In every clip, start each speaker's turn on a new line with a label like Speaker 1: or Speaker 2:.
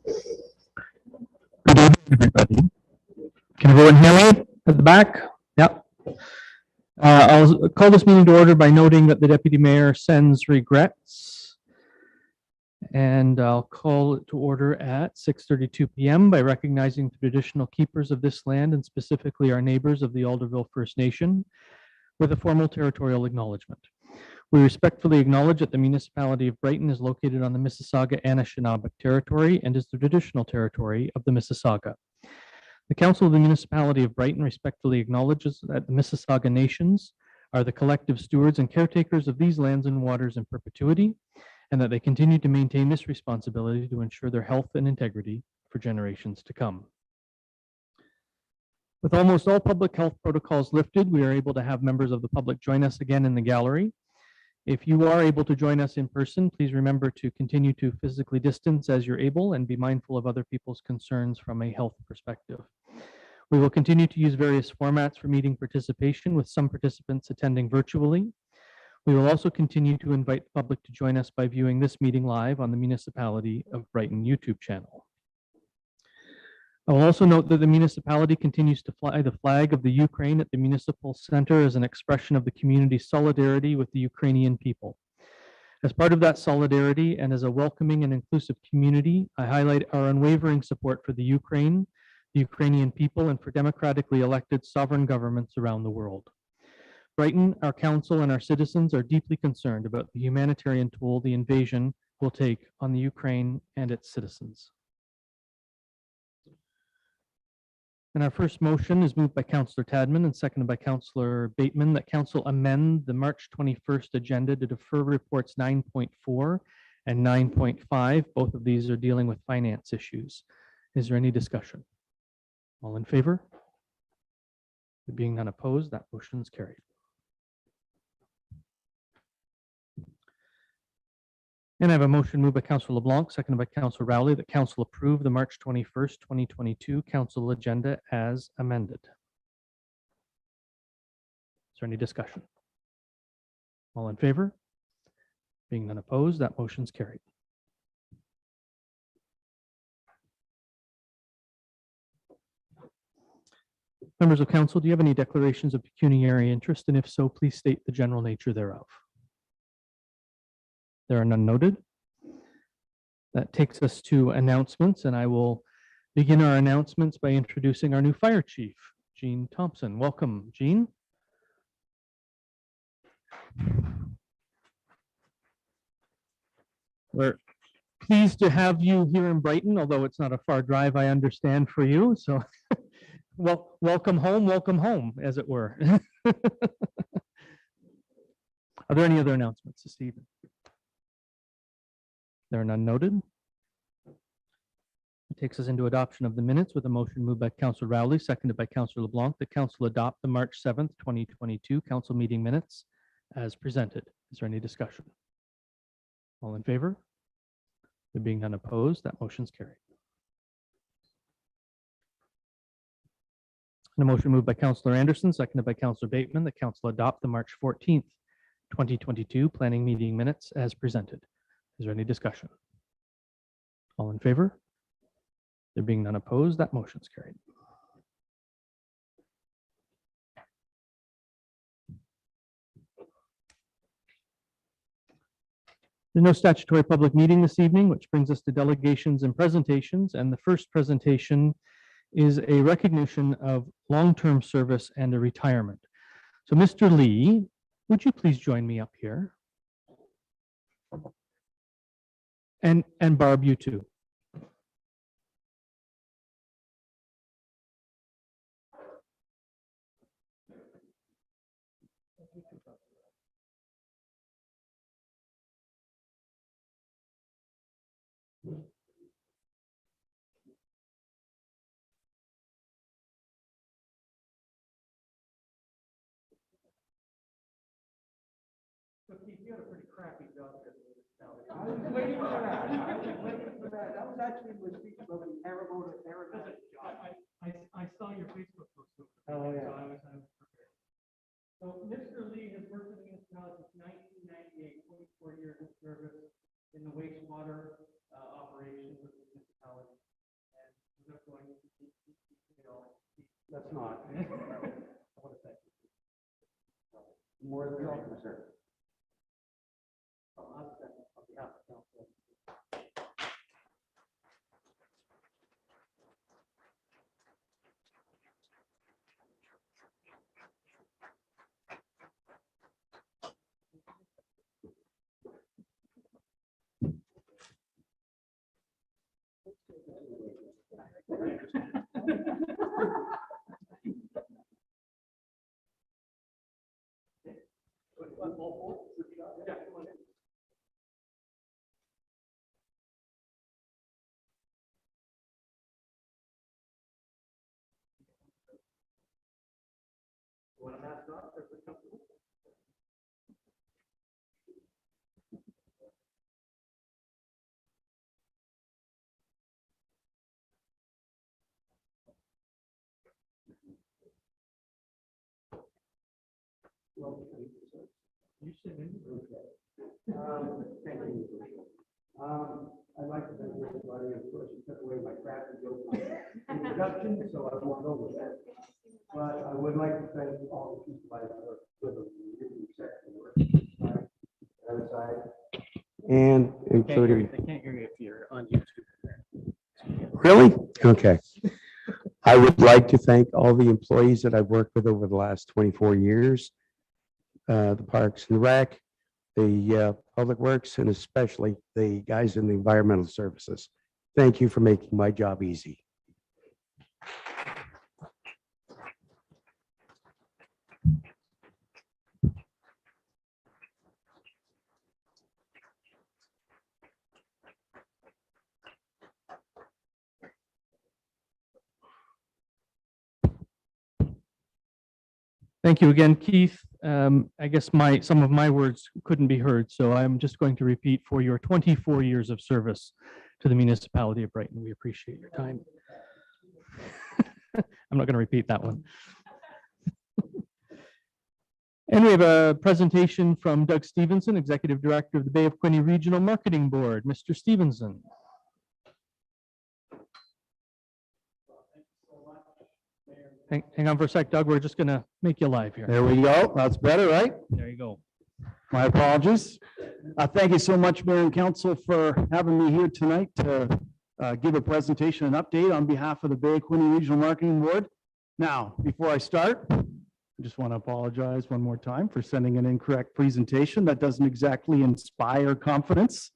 Speaker 1: Good evening, everybody. Can everyone hear me at the back? Yep. I'll call this meeting to order by noting that the Deputy Mayor sends regrets. And I'll call it to order at 6:32 p.m. by recognizing the traditional keepers of this land and specifically our neighbors of the Alderville First Nation with a formal territorial acknowledgement. We respectfully acknowledge that the Municipality of Brighton is located on the Mississauga-Anishinaabe territory and is the traditional territory of the Mississauga. The Council of the Municipality of Brighton respectfully acknowledges that the Mississauga nations are the collective stewards and caretakers of these lands and waters in perpetuity, and that they continue to maintain this responsibility to ensure their health and integrity for generations to come. With almost all public health protocols lifted, we are able to have members of the public join us again in the gallery. If you are able to join us in person, please remember to continue to physically distance as you're able and be mindful of other people's concerns from a health perspective. We will continue to use various formats for meeting participation, with some participants attending virtually. We will also continue to invite the public to join us by viewing this meeting live on the Municipality of Brighton YouTube channel. I will also note that the municipality continues to fly the flag of the Ukraine at the Municipal Center as an expression of the community's solidarity with the Ukrainian people. As part of that solidarity and as a welcoming and inclusive community, I highlight our unwavering support for the Ukraine, the Ukrainian people, and for democratically elected sovereign governments around the world. Brighton, our council, and our citizens are deeply concerned about the humanitarian toll the invasion will take on the Ukraine and its citizens. And our first motion is moved by Councillor Tadman and seconded by Councillor Bateman that Council amend the March 21st agenda to defer reports 9.4 and 9.5. Both of these are dealing with finance issues. Is there any discussion? All in favor? There being none opposed, that motion is carried. And I have a motion moved by Councillor LeBlanc, seconded by Councillor Rowley, that Council approve the March 21st, 2022 Council agenda as amended. Is there any discussion? All in favor? Being none opposed, that motion is carried. Members of Council, do you have any declarations of pecuniary interest? And if so, please state the general nature thereof. There are none noted. That takes us to announcements, and I will begin our announcements by introducing our new fire chief, Jean Thompson. Welcome, Jean. We're pleased to have you here in Brighton, although it's not a far drive, I understand, for you. So well, welcome home, as it were. Are there any other announcements this evening? There are none noted. It takes us into adoption of the minutes with a motion moved by Councillor Rowley, seconded by Councillor LeBlanc, that Council adopt the March 7th, 2022 Council meeting minutes as presented. Is there any discussion? All in favor? There being none opposed, that motion is carried. And a motion moved by Councillor Anderson, seconded by Councillor Bateman, that Council adopt the March 14th, 2022 planning meeting minutes as presented. Is there any discussion? All in favor? There being none opposed, that motion is carried. There's no statutory public meeting this evening, which brings us to delegations and presentations. And the first presentation is a recognition of long-term service and a retirement. So Mr. Lee, would you please join me up here? And Barb, you too. You had a pretty crappy job at the municipality.
Speaker 2: I was waiting for that. I was waiting for that. That was actually my speech about a terrible job.
Speaker 1: I saw your Facebook post.
Speaker 2: Oh, yeah.
Speaker 1: So I was prepared. So Mr. Lee has worked with the municipality since 1998, 24 years of service in the wastewater operations of the municipality.
Speaker 2: More than welcome, sir. Thank you. I'd like to thank everybody. Of course, you took away my crappy joke introduction, so I won't go with that. But I would like to thank all the people I work with them, giving section work, other side, and including.
Speaker 1: They can't hear you if you're on YouTube.
Speaker 2: Really? Okay. I would like to thank all the employees that I've worked with over the last 24 years, the Parks and Rec, the Public Works, and especially the guys in the environmental services. Thank you for making my job easy.
Speaker 1: Thank you again, Keith. I guess some of my words couldn't be heard, so I'm just going to repeat for your 24 years of service to the municipality of Brighton. We appreciate your time. I'm not going to repeat that one. And we have a presentation from Doug Stevenson, Executive Director of the Bay of Quinte Regional Marketing Board. Mr. Stevenson. Hang on for a sec, Doug. We're just going to make you live here.
Speaker 3: There we go. That's better, right?
Speaker 1: There you go.
Speaker 3: My apologies. Thank you so much, Mayor and Council, for having me here tonight to give a presentation and update on behalf of the Bay of Quinte Regional Marketing Board. Now, before I start, I just want to apologize one more time for sending an incorrect presentation. That doesn't exactly inspire confidence,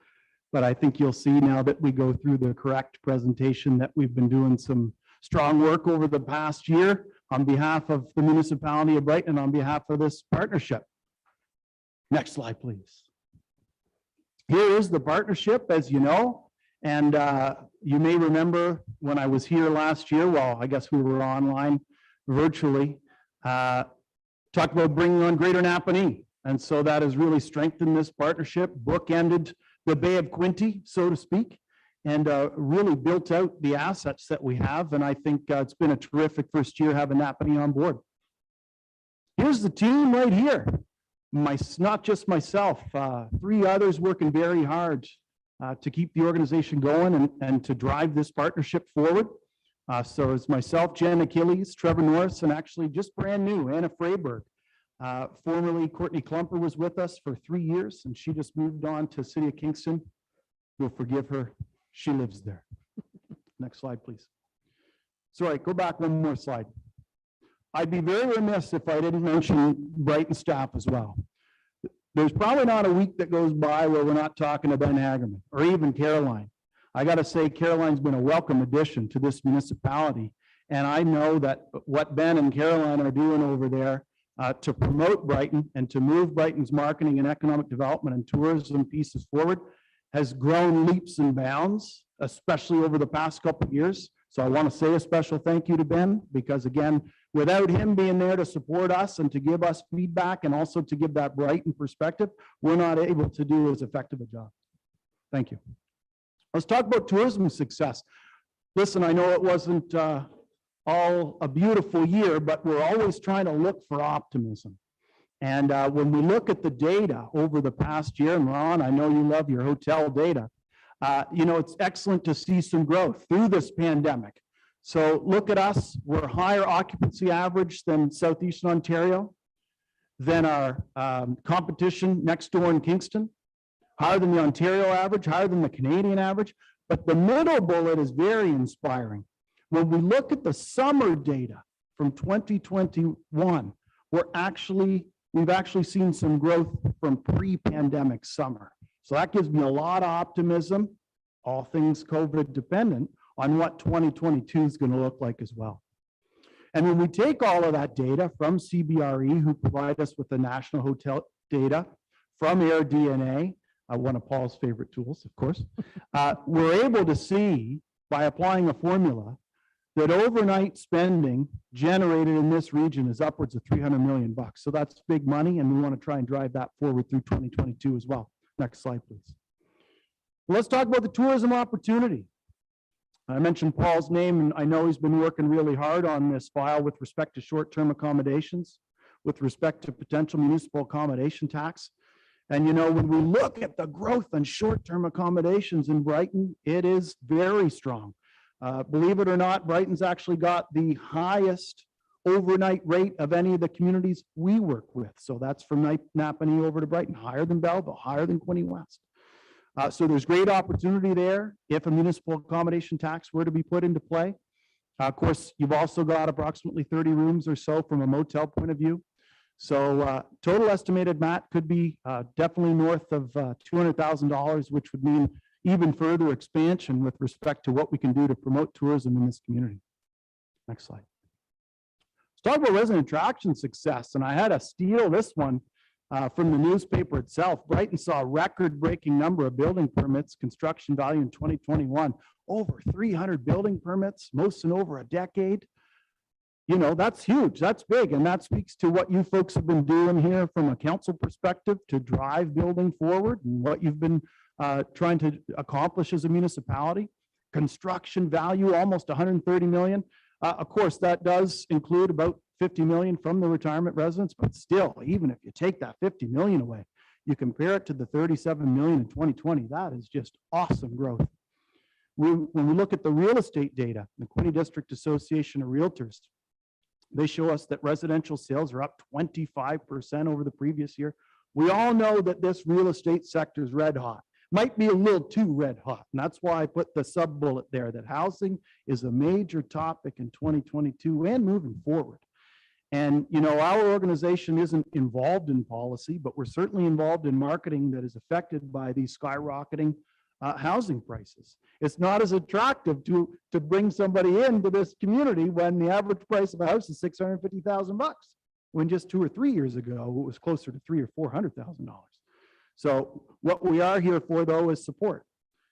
Speaker 3: but I think you'll see now that we go through the correct presentation that we've been doing some strong work over the past year on behalf of the municipality of Brighton and on behalf of this partnership. Next slide, please. Here is the partnership, as you know, and you may remember when I was here last year, well, I guess we were online virtually, talked about bringing on Greater Napanee. And so that has really strengthened this partnership, bookended the Bay of Quinte, so to speak, and really built out the assets that we have. And I think it's been a terrific first year having Napanee on board. Here's the team right here. Not just myself, 3 others working very hard to keep the organization going and to drive this partnership forward. So it's myself, Jen Achilles, Trevor Norris, and actually just brand new, Anna Freyberg. Formerly, Courtney Klumper was with us for 3 years, and she just moved on to City of Kingston. We'll forgive her. She lives there. Next slide, please. Sorry, go back one more slide. I'd be very remiss if I didn't mention Brighton staff as well. There's probably not a week that goes by where we're not talking to Ben Hagerman or even Caroline. I got to say, Caroline's been a welcome addition to this municipality. And I know that what Ben and Caroline are doing over there to promote Brighton and to move Brighton's marketing and economic development and tourism pieces forward has grown leaps and bounds, especially over the past couple of years. So I want to say a special thank you to Ben, because again, without him being there to support us and to give us feedback and also to give that Brighton perspective, we're not able to do as effective a job. Thank you. Let's talk about tourism success. Listen, I know it wasn't all a beautiful year, but we're always trying to look for optimism. And when we look at the data over the past year, and Ron, I know you love your hotel data, you know, it's excellent to see some growth through this pandemic. So look at us, we're higher occupancy average than Southeastern Ontario. than our competition next door in Kingston, higher than the Ontario average, higher than the Canadian average. But the middle bullet is very inspiring. When we look at the summer data from 2021, we've actually seen some growth from pre-pandemic summer. So that gives me a lot of optimism, all things COVID dependent, on what 2022 is going to look like as well. And when we take all of that data from CBRE, who provide us with the national hotel data, from AirDNA, one of Paul's favorite tools, of course, we're able to see, by applying a formula, that overnight spending generated in this region is upwards of $300 million. So that's big money, and we want to try and drive that forward through 2022 as well. Next slide, please. Let's talk about the tourism opportunity. I mentioned Paul's name, and I know he's been working really hard on this file with respect to short-term accommodations, with respect to potential municipal accommodation tax. And you know, when we look at the growth in short-term accommodations in Brighton, it is very strong. Believe it or not, Brighton's actually got the highest overnight rate of any of the communities we work with. So that's from Napanee over to Brighton, higher than Belleville, higher than Quinte West. So there's great opportunity there if a municipal accommodation tax were to be put into play. Of course, you've also got approximately 30 rooms or so from a motel point of view. So total estimated, Matt, could be definitely north of $200,000, which would mean even further expansion with respect to what we can do to promote tourism in this community. Next slide. Let's talk about resident attraction success. And I had to steal this one from the newspaper itself. Brighton saw a record-breaking number of building permits, construction value in 2021, over 300 building permits, most in over a decade. You know, that's huge, that's big, and that speaks to what you folks have been doing here from a council perspective to drive building forward and what you've been trying to accomplish as a municipality. Construction value, almost 130 million. Of course, that does include about 50 million from the retirement residents, but still, even if you take that 50 million away, you compare it to the 37 million in 2020, that is just awesome growth. When we look at the real estate data, the Quinte District Association of Realtors, they show us that residential sales are up 25% over the previous year. We all know that this real estate sector is red hot. Might be a little too red hot, and that's why I put the sub bullet there, that housing is a major topic in 2022 and moving forward. And you know, our organization isn't involved in policy, but we're certainly involved in marketing that is affected by these skyrocketing housing prices. It's not as attractive to bring somebody into this community when the average price of a house is $650,000, when just 2 or 3 years ago it was closer to $300,000 or $400,000. So what we are here for, though, is support.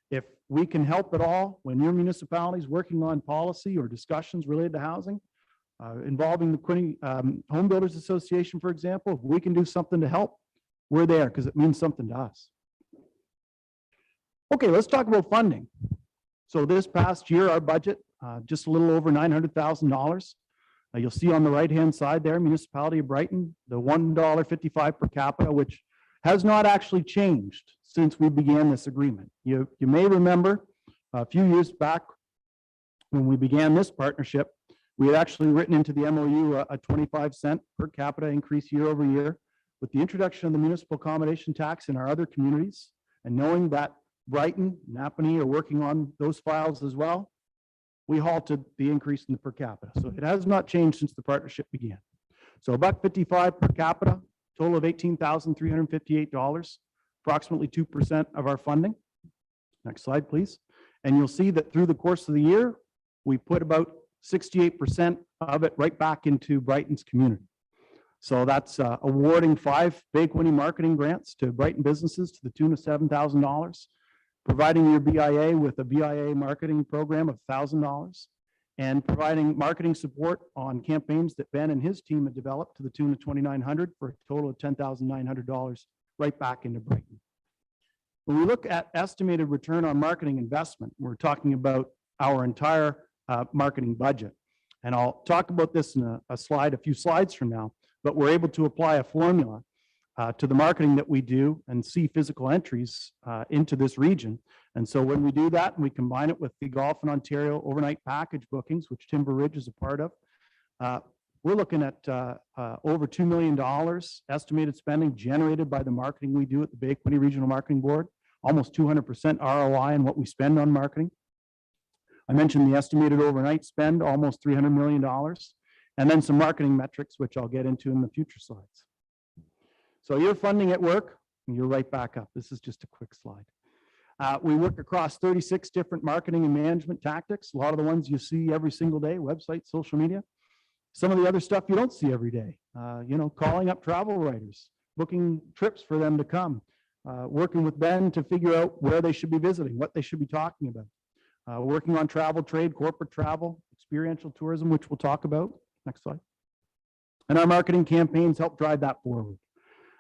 Speaker 3: If we can help at all when your municipality is working on policy or discussions related to housing, involving the Quinte Home Builders Association, for example, if we can do something to help, we're there because it means something to us. Okay, let's talk about funding. So this past year, our budget, just a little over $900,000. You'll see on the right-hand side there, Municipality of Brighton, the $1.55 per capita, which has not actually changed since we began this agreement. You may remember a few years back when we began this partnership, we had actually written into the MOU a 25-cent per capita increase year over year. With the introduction of the municipal accommodation tax in our other communities, and knowing that Brighton, Napanee are working on those files as well, we halted the increase in the per capita. So it has not changed since the partnership began. So $1.55 per capita, total of $18,358, approximately 2% of our funding. Next slide, please. And you'll see that through the course of the year, we put about 68% of it right back into Brighton's community. So that's awarding 5 Bay Quinte marketing grants to Brighton businesses to the tune of $7,000, providing your BIA with a BIA marketing program of $1,000, and providing marketing support on campaigns that Ben and his team have developed to the tune of $2,900 for a total of $10,900 right back into Brighton. When we look at estimated return on marketing investment, we're talking about our entire marketing budget. And I'll talk about this in a few slides from now, but we're able to apply a formula to the marketing that we do and see physical entries into this region. And so when we do that and we combine it with the Golf in Ontario overnight package bookings, which Timber Ridge is a part of, we're looking at over $2 million estimated spending generated by the marketing we do at the Bay Quinte Regional Marketing Board, almost 200% ROI in what we spend on marketing. I mentioned the estimated overnight spend, almost $300 million, and then some marketing metrics, which I'll get into in the future slides. So you're funding at work, and you're right back up. This is just a quick slide. We work across 36 different marketing and management tactics, a lot of the ones you see every single day, websites, social media. Some of the other stuff you don't see every day, calling up travel writers, booking trips for them to come, working with Ben to figure out where they should be visiting, what they should be talking about, working on travel trade, corporate travel, experiential tourism, which we'll talk about. Next slide. And our marketing campaigns help drive that forward.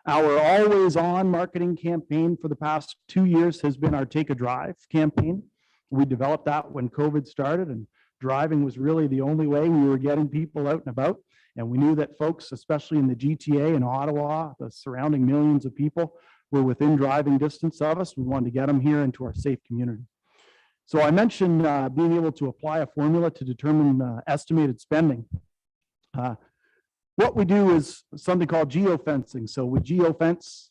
Speaker 3: Our always on marketing campaign for the past 2 years has been our Take a Drive campaign. We developed that when COVID started, and driving was really the only way we were getting people out and about. And we knew that folks, especially in the GTA and Ottawa, the surrounding millions of people, were within driving distance of us. We wanted to get them here into our safe community. So I mentioned being able to apply a formula to determine estimated spending. What we do is something called geofencing. So we geofence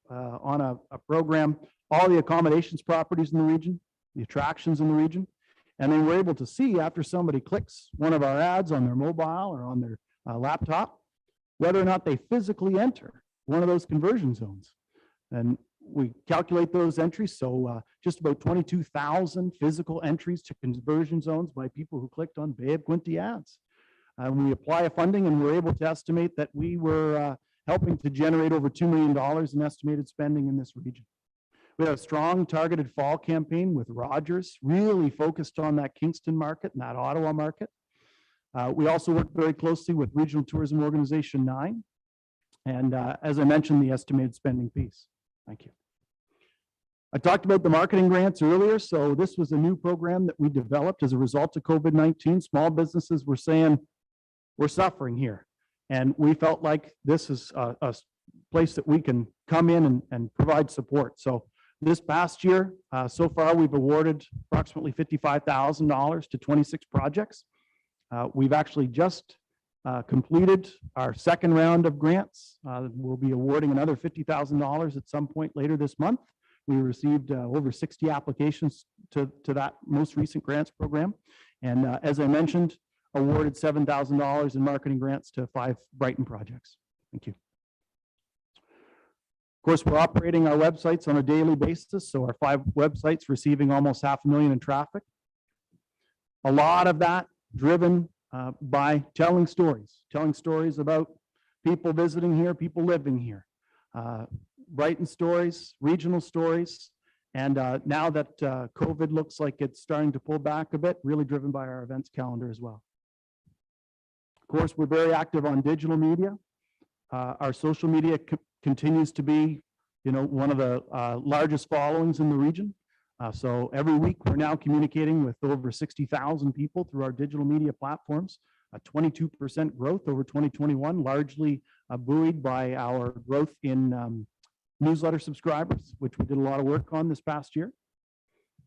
Speaker 3: on a program all the accommodations properties in the region, the attractions in the region, and then we're able to see after somebody clicks one of our ads on their mobile or on their laptop, whether or not they physically enter one of those conversion zones. And we calculate those entries. So just about 22,000 physical entries to conversion zones by people who clicked on Bay of Quinte ads. We apply a funding, and we're able to estimate that we were helping to generate over $2 million in estimated spending in this region. We had a strong targeted fall campaign with Rogers, really focused on that Kingston market and that Ottawa market. We also worked very closely with Regional Tourism Organization 9. And as I mentioned, the estimated spending piece. Thank you. I talked about the marketing grants earlier. So this was a new program that we developed as a result of COVID-19. Small businesses were saying, we're suffering here. And we felt like this is a place that we can come in and provide support. So this past year, so far, we've awarded approximately $55,000 to 26 projects. We've actually just completed our second round of grants. We'll be awarding another $50,000 at some point later this month. We received over 60 applications to that most recent grants program. And as I mentioned, awarded $7,000 in marketing grants to 5 Brighton projects. Thank you. Of course, we're operating our websites on a daily basis. So our 5 websites receiving almost 500,000 in traffic. A lot of that driven by telling stories about people visiting here, people living here. Brighton stories, regional stories, and now that COVID looks like it's starting to pull back a bit, really driven by our events calendar as well. Of course, we're very active on digital media. Our social media continues to be, one of the largest followings in the region. So every week we're now communicating with over 60,000 people through our digital media platforms, a 22% growth over 2021, largely buoyed by our growth in newsletter subscribers, which we did a lot of work on this past year.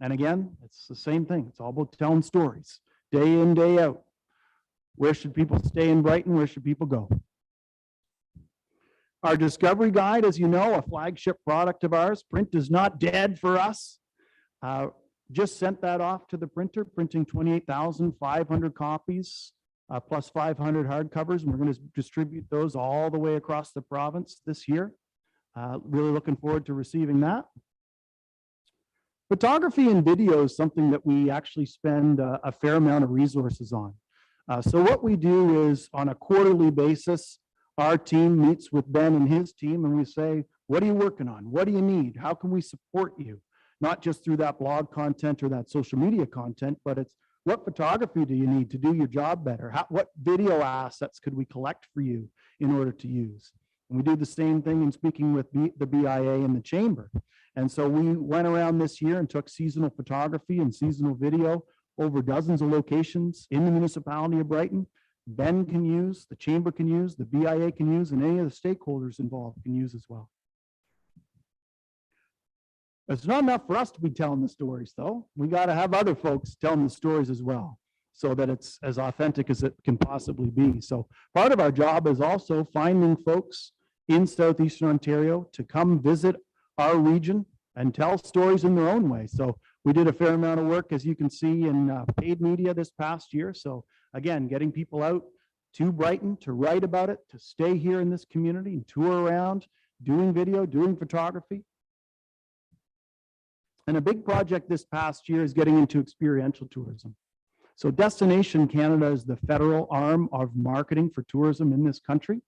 Speaker 3: And again, it's the same thing. It's all about telling stories, day in, day out. Where should people stay in Brighton? Where should people go? Our discovery guide, as you know, a flagship product of ours. Print is not dead for us. Just sent that off to the printer, printing 28,500 copies, plus 500 hardcovers. And we're going to distribute those all the way across the province this year. Really looking forward to receiving that. Photography and video is something that we actually spend a fair amount of resources on. So what we do is on a quarterly basis, our team meets with Ben and his team, and we say, what are you working on? What do you need? How can we support you? Not just through that blog content or that social media content, but it's what photography do you need to do your job better? What video assets could we collect for you in order to use? And we do the same thing in speaking with the BIA and the chamber. And so we went around this year and took seasonal photography and seasonal video over dozens of locations in the municipality of Brighton. Ben can use, the chamber can use, the BIA can use, and any of the stakeholders involved can use as well. It's not enough for us to be telling the stories, though. We got to have other folks telling the stories as well. so that it's as authentic as it can possibly be. So part of our job is also finding folks in Southeastern Ontario to come visit our region and tell stories in their own way. So we did a fair amount of work, as you can see, in paid media this past year. So again, getting people out to Brighton to write about it, to stay here in this community and tour around, doing video, doing photography. And a big project this past year is getting into experiential tourism. So Destination Canada is the federal arm of marketing for tourism in this country.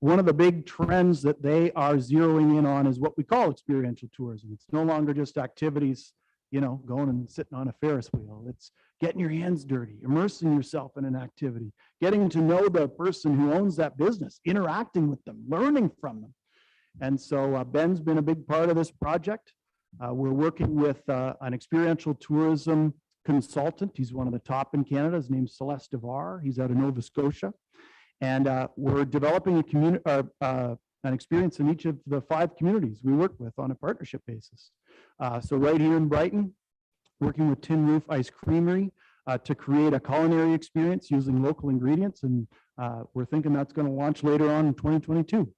Speaker 3: One of the big trends that they are zeroing in on is what we call experiential tourism. It's no longer just activities, you know, going and sitting on a Ferris wheel. It's getting your hands dirty, immersing yourself in an activity, getting to know the person who owns that business, interacting with them, learning from them. And so Ben's been a big part of this project. We're working with an experiential tourism consultant. He's one of the top in Canada. His name's Celeste Devar. He's out of Nova Scotia. And we're developing an experience in each of the 5 communities we work with on a partnership basis. So right here in Brighton, working with Tin Roof Ice Creamery to create a culinary experience using local ingredients. And we're thinking that's going to launch later on in 2022.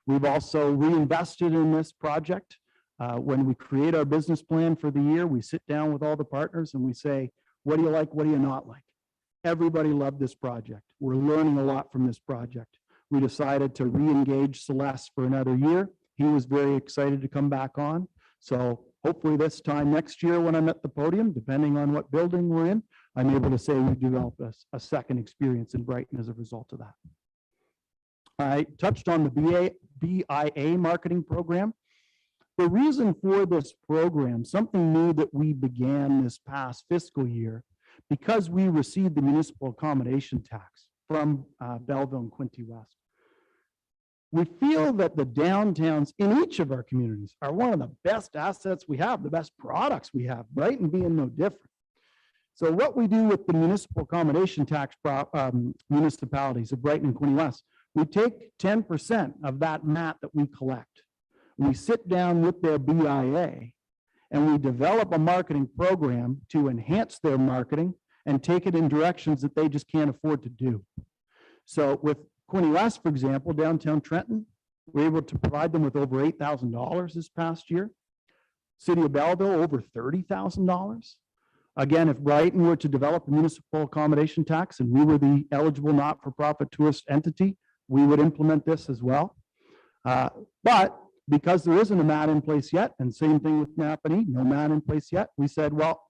Speaker 3: We've also reinvested in this project. When we create our business plan for the year, we sit down with all the partners and we say, what do you like? What do you not like? Everybody loved this project. We're learning a lot from this project. We decided to re-engage Celeste for another year. He was very excited to come back on. So hopefully this time next year when I'm at the podium, depending on what building we're in, I'm able to say we developed a second experience in Brighton as a result of that. I touched on the BIA marketing program. The reason for this program, something new that we began this past fiscal year, because we received the municipal accommodation tax from Belleville and Quinte West. We feel that the downtowns in each of our communities are one of the best assets we have, the best products we have, Brighton being no different. So what we do with the municipal accommodation tax municipalities of Brighton and Quinte West, we take 10% of that MAT that we collect. We sit down with their BIA and we develop a marketing program to enhance their marketing and take it in directions that they just can't afford to do. So with Quinte West, for example, downtown Trenton, we're able to provide them with over $8,000 this past year. City of Belleville, over $30,000. Again, if Brighton were to develop a municipal accommodation tax and we were the eligible not-for-profit tourist entity, we would implement this as well. But because there isn't a MAT in place yet, and same thing with Napanee, no MAT in place yet, we said, well,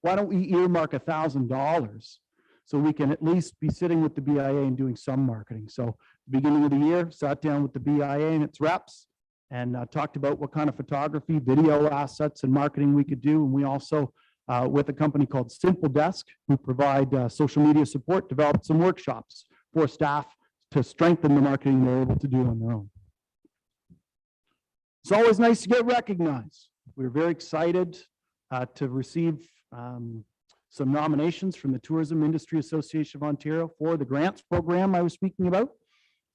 Speaker 3: why don't we earmark $1,000 so we can at least be sitting with the BIA and doing some marketing. So beginning of the year, sat down with the BIA and its reps and talked about what kind of photography, video assets and marketing we could do. And we also, with a company called Simple Desk, who provide social media support, developed some workshops for staff to strengthen the marketing they're able to do on their own. It's always nice to get recognized. We're very excited to receive some nominations from the Tourism Industry Association of Ontario for the grants program I was speaking about,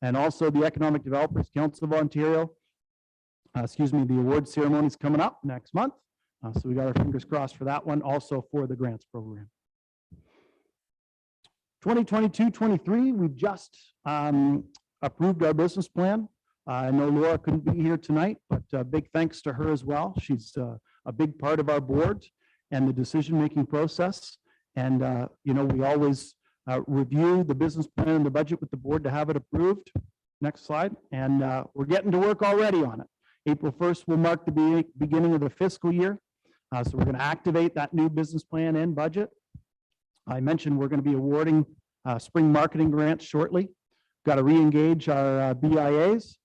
Speaker 3: and also the Economic Developers Council of Ontario. The award ceremony is coming up next month. So we got our fingers crossed for that one, also for the grants program. 2022-23, we've just approved our business plan. I know Laura couldn't be here tonight, but big thanks to her as well. She's a big part of our board and the decision-making process. And, you know, we always review the business plan and the budget with the board to have it approved. Next slide. And we're getting to work already on it. April 1st will mark the beginning of the fiscal year. So we're going to activate that new business plan and budget. I mentioned we're going to be awarding spring marketing grants shortly. Got to re-engage our BIAs.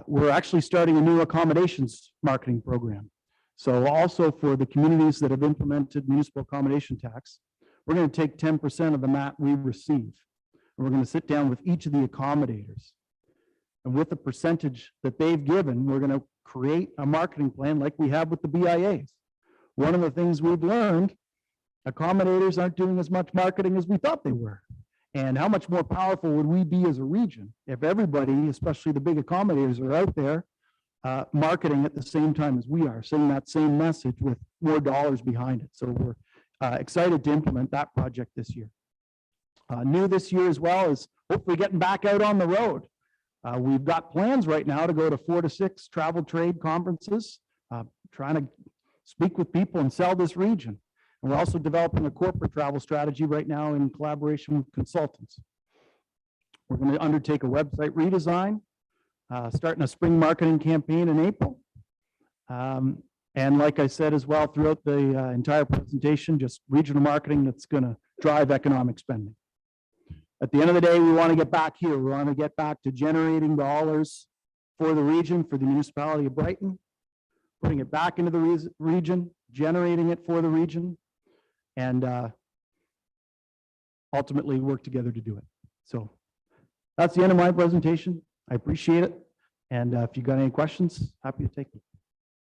Speaker 3: We're actually starting a new accommodations marketing program. So also for the communities that have implemented municipal accommodation tax, we're going to take 10% of the MAT we receive. And we're going to sit down with each of the accommodators. And with the percentage that they've given, we're going to create a marketing plan like we have with the BIAs. One of the things we've learned, accommodators aren't doing as much marketing as we thought they were. And how much more powerful would we be as a region if everybody, especially the big accommodators, are out there marketing at the same time as we are, saying that same message with more dollars behind it. So we're excited to implement that project this year. New this year as well is hopefully getting back out on the road. We've got plans right now to go to 4 to 6 travel trade conferences, trying to speak with people and sell this region. And we're also developing a corporate travel strategy right now in collaboration with consultants. We're going to undertake a website redesign, starting a spring marketing campaign in April. And like I said as well, throughout the entire presentation, just regional marketing that's going to drive economic spending. At the end of the day, we want to get back here. We want to get back to generating dollars for the region, for the municipality of Brighton, putting it back into the region, generating it for the region, and ultimately work together to do it. So that's the end of my presentation. I appreciate it. And if you got any questions, happy to take them.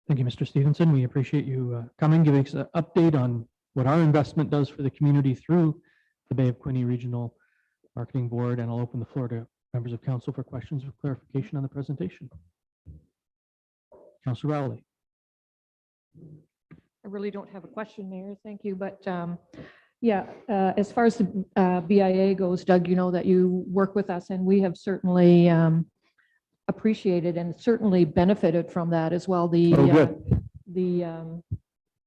Speaker 1: Thank you, Mr. Stevenson. We appreciate you coming, giving us an update on what our investment does for the community through the Bay of Quinte Regional Marketing Board, and I'll open the floor to members of council for questions or clarification on the presentation. Councilor Rowley.
Speaker 4: I really don't have a question, Mayor. Thank you. But yeah, as far as the BIA goes, Doug, you know that you work with us, and we have certainly appreciated and certainly benefited from that as well. The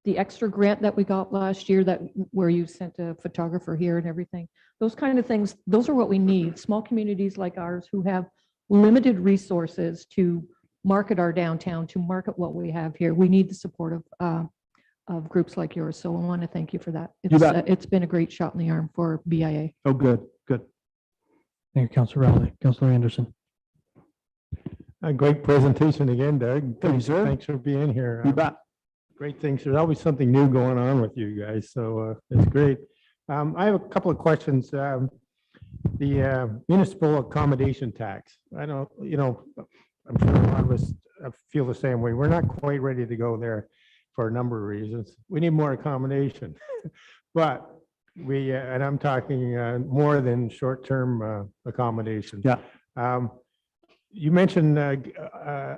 Speaker 4: extra grant that we got last year, that where you sent a photographer here and everything, those kind of things, those are what we need. Small communities like ours who have limited resources to market our downtown, to market what we have here. We need the support of groups like yours. So I want to thank you for that. It's been a great shot in the arm for BIA.
Speaker 3: Oh, good, good.
Speaker 1: Thank you, Councilor Rowley. Councilor Anderson.
Speaker 5: A great presentation again, Doug.
Speaker 3: Thank you, sir.
Speaker 5: Thanks for being here.
Speaker 3: You bet.
Speaker 5: Great things. There's always something new going on with you guys, so it's great. I have a couple of questions. The municipal accommodation tax. I don't, I'm sure a lot of us feel the same way. We're not quite ready to go there for a number of reasons. We need more accommodation, but and I'm talking more than short-term accommodation.
Speaker 3: Yeah.
Speaker 5: You mentioned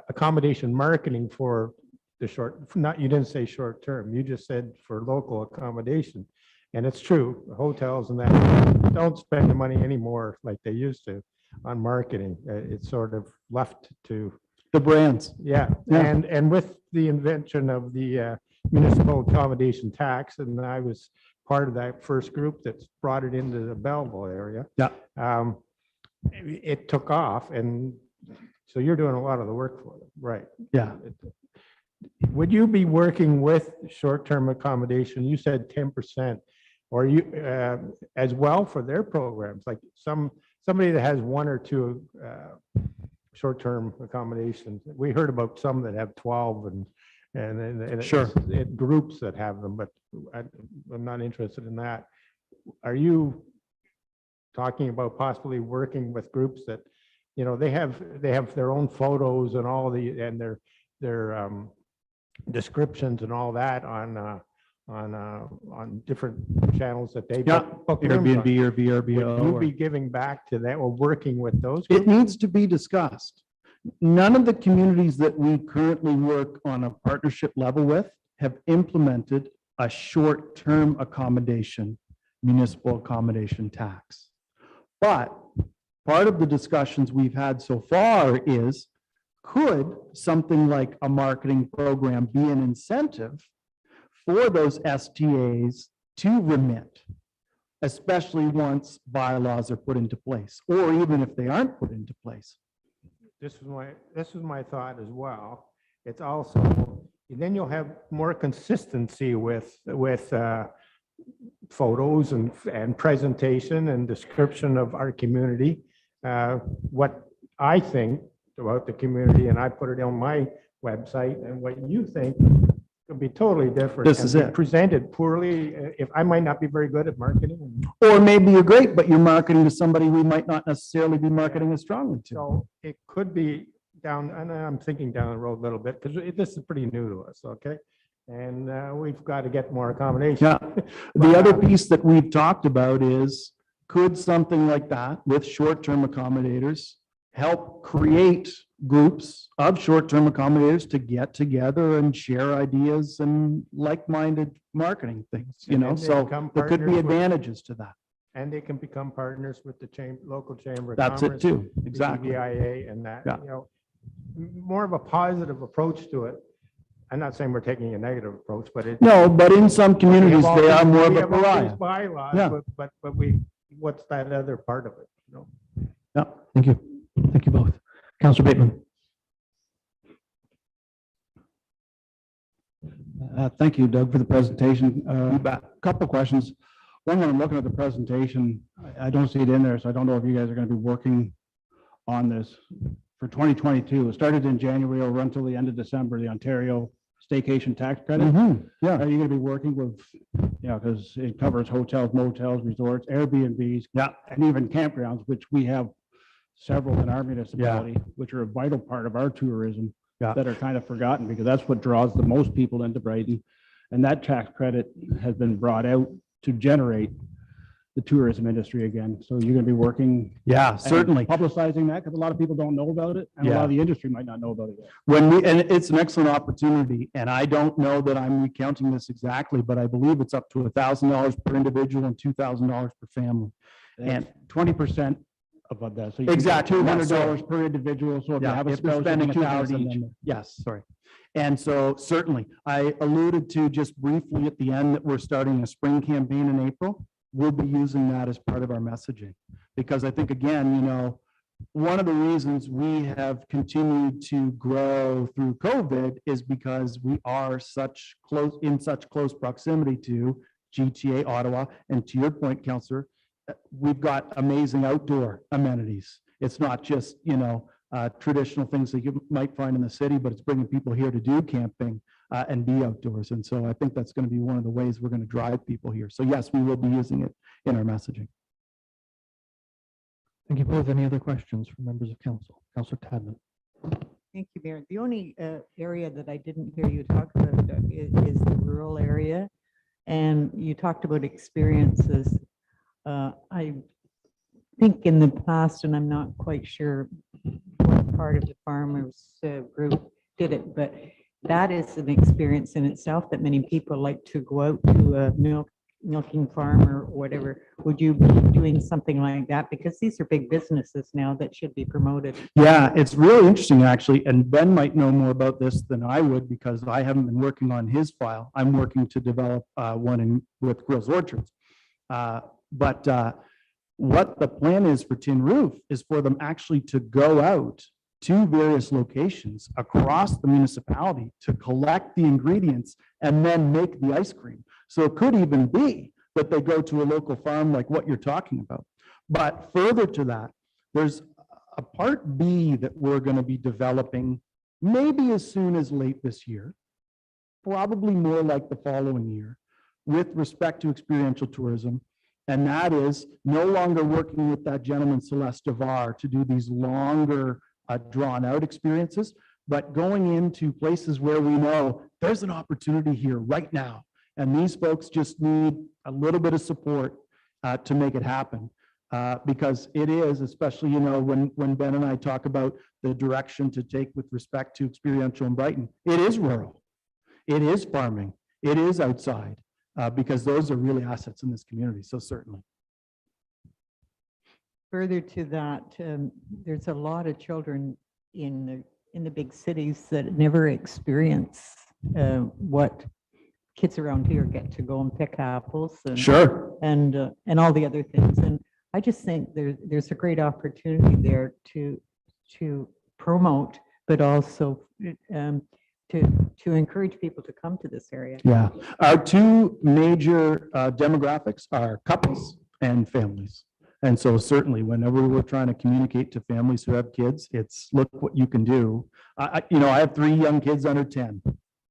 Speaker 5: accommodation marketing for the you didn't say short term, you just said for local accommodation. And it's true, hotels and that don't spend the money anymore like they used to on marketing. It's sort of left to
Speaker 3: the brands.
Speaker 5: Yeah. And with the invention of the municipal accommodation tax, and I was part of that first group that's brought it into the Belleville area.
Speaker 3: Yeah.
Speaker 5: It took off, and so you're doing a lot of the work for them, right?
Speaker 3: Yeah.
Speaker 5: Would you be working with short-term accommodation? You said 10%, or you as well for their programs, like somebody that has 1 or 2 short-term accommodations. We heard about some that have 12 and
Speaker 3: Sure.
Speaker 5: It groups that have them, but I'm not interested in that. Are you talking about possibly working with groups that, they have their own photos and all their descriptions and all that on different channels that they book
Speaker 3: Airbnb or
Speaker 5: Would
Speaker 3: VRBO.
Speaker 5: you be giving back to that or working with those
Speaker 3: It
Speaker 5: groups?
Speaker 3: needs to be discussed. None of the communities that we currently work on a partnership level with have implemented a short-term accommodation, municipal accommodation tax. But part of the discussions we've had so far is, could something like a marketing program be an incentive for those STAs to remit, especially once bylaws are put into place, or even if they aren't put into place?
Speaker 5: This is my thought as well. It's also, then you'll have more consistency with photos and presentation and description of our community. What I think about the community, and I put it on my website, and what you think could be totally different.
Speaker 3: This is it.
Speaker 5: Presented poorly. If I might not be very good at marketing.
Speaker 3: Or maybe you're great, but you're marketing to somebody we might not necessarily be marketing as strongly to.
Speaker 5: So it could be down, and I'm thinking down the road a little bit, because this is pretty new to us, okay? And we've got to get more accommodation.
Speaker 3: Yeah. The other piece that we've talked about is, could something like that with short-term accommodators help create groups of short-term accommodators to get together and share ideas and like-minded marketing things, you
Speaker 5: And
Speaker 3: know,
Speaker 5: then they
Speaker 3: so
Speaker 5: become
Speaker 3: there could be
Speaker 5: partners with-
Speaker 3: advantages to that.
Speaker 5: And they can become partners with the local chamber of
Speaker 3: That's it
Speaker 5: commerce.
Speaker 3: too,
Speaker 5: the
Speaker 3: exactly.
Speaker 5: EVIA and that,
Speaker 3: Yeah.
Speaker 5: you know, more of a positive approach to it. I'm not saying we're taking a negative approach, but it.
Speaker 3: No, but in some communities, they are more of
Speaker 5: We
Speaker 3: a
Speaker 5: have all these
Speaker 3: pariah.
Speaker 5: bylaws,
Speaker 3: Yeah.
Speaker 5: but we, what's that other part of it, you know?
Speaker 3: Yeah.
Speaker 1: Thank you. Thank you both. Councillor Bateman.
Speaker 3: Thank you, Doug, for the presentation. A couple questions. One, when I'm looking at the presentation, I don't see it in there, so I don't know if you guys are going to be working on this for 2022. It started in January, it'll run till the end of December, the Ontario staycation tax credit. Yeah. Are you going to be working with, because it covers hotels, motels, resorts, Airbnbs, and even campgrounds, which we have several in our municipality, which are a vital part of our tourism. That are kind of forgotten because that's what draws the most people into Brighton. And that tax credit has been brought out to generate the tourism industry again. So you're going to be working.
Speaker 2: Yeah,
Speaker 3: and
Speaker 2: certainly.
Speaker 3: Publicizing that because a lot of people don't know about it and a lot of the industry might not know about it yet.
Speaker 2: And it's an excellent opportunity, and I don't know that I'm recounting this exactly, but I believe it's up to $1,000 per individual and $2,000 per family.
Speaker 3: And 20% above that. So you
Speaker 2: Exactly, yeah,
Speaker 3: $200 per individual. So if you
Speaker 2: Yeah,
Speaker 3: have a
Speaker 2: if they're
Speaker 3: spouse,
Speaker 2: spending
Speaker 3: 200
Speaker 2: 1,000
Speaker 3: each.
Speaker 2: then, yes, sorry. And so certainly, I alluded to just briefly at the end that we're starting a spring campaign in April. We'll be using that as part of our messaging. Because I think, again, you know, one of the reasons we have continued to grow through COVID is because we are in such close proximity to GTA, Ottawa, and to your point, Councillor, we've got amazing outdoor amenities. It's not just, you know, traditional things that you might find in the city, but it's bringing people here to do camping and be outdoors. And so I think that's going to be one of the ways we're going to drive people here. So yes, we will be using it in our messaging.
Speaker 1: Thank you both. Any other questions from members of council? Councillor Tadman.
Speaker 6: Thank you, Mayor. The only area that I didn't hear you talk about Doug, is the rural area. And you talked about experiences. I think in the past, and I'm not quite sure what part of the farmers group did it, but that is an experience in itself that many people like to go out to a milking farm or whatever. Would you be doing something like that? Because these are big businesses now that should be promoted.
Speaker 2: Yeah, it's really interesting, actually, and Ben might know more about this than I would because I haven't been working on his file. I'm working to develop one with Grills Orchards. But what the plan is for Tin Roof is for them actually to go out to various locations across the municipality to collect the ingredients and then make the ice cream. So it could even be that they go to a local farm like what you're talking about. But further to that, there's a part B that we're going to be developing maybe as soon as late this year, probably more like the following year, with respect to experiential tourism. And that is no longer working with that gentleman, Celeste Devar, to do these longer drawn out experiences, but going into places where we know there's an opportunity here right now. And these folks just need a little bit of support to make it happen. Because it is, especially, you know, when Ben and I talk about the direction to take with respect to experiential in Brighton, it is rural, it is farming, it is outside. Because those are really assets in this community, so certainly.
Speaker 6: Further to that, there's a lot of children in the big cities that never experience what kids around here get to go and pick apples and
Speaker 2: Sure.
Speaker 6: and all the other things. And I just think there's a great opportunity there to promote, but also to encourage people to come to this area.
Speaker 2: Yeah, our two major demographics are couples and families. And so certainly whenever we're trying to communicate to families who have kids, it's look what you can do. You know, I have 3 young kids under 10,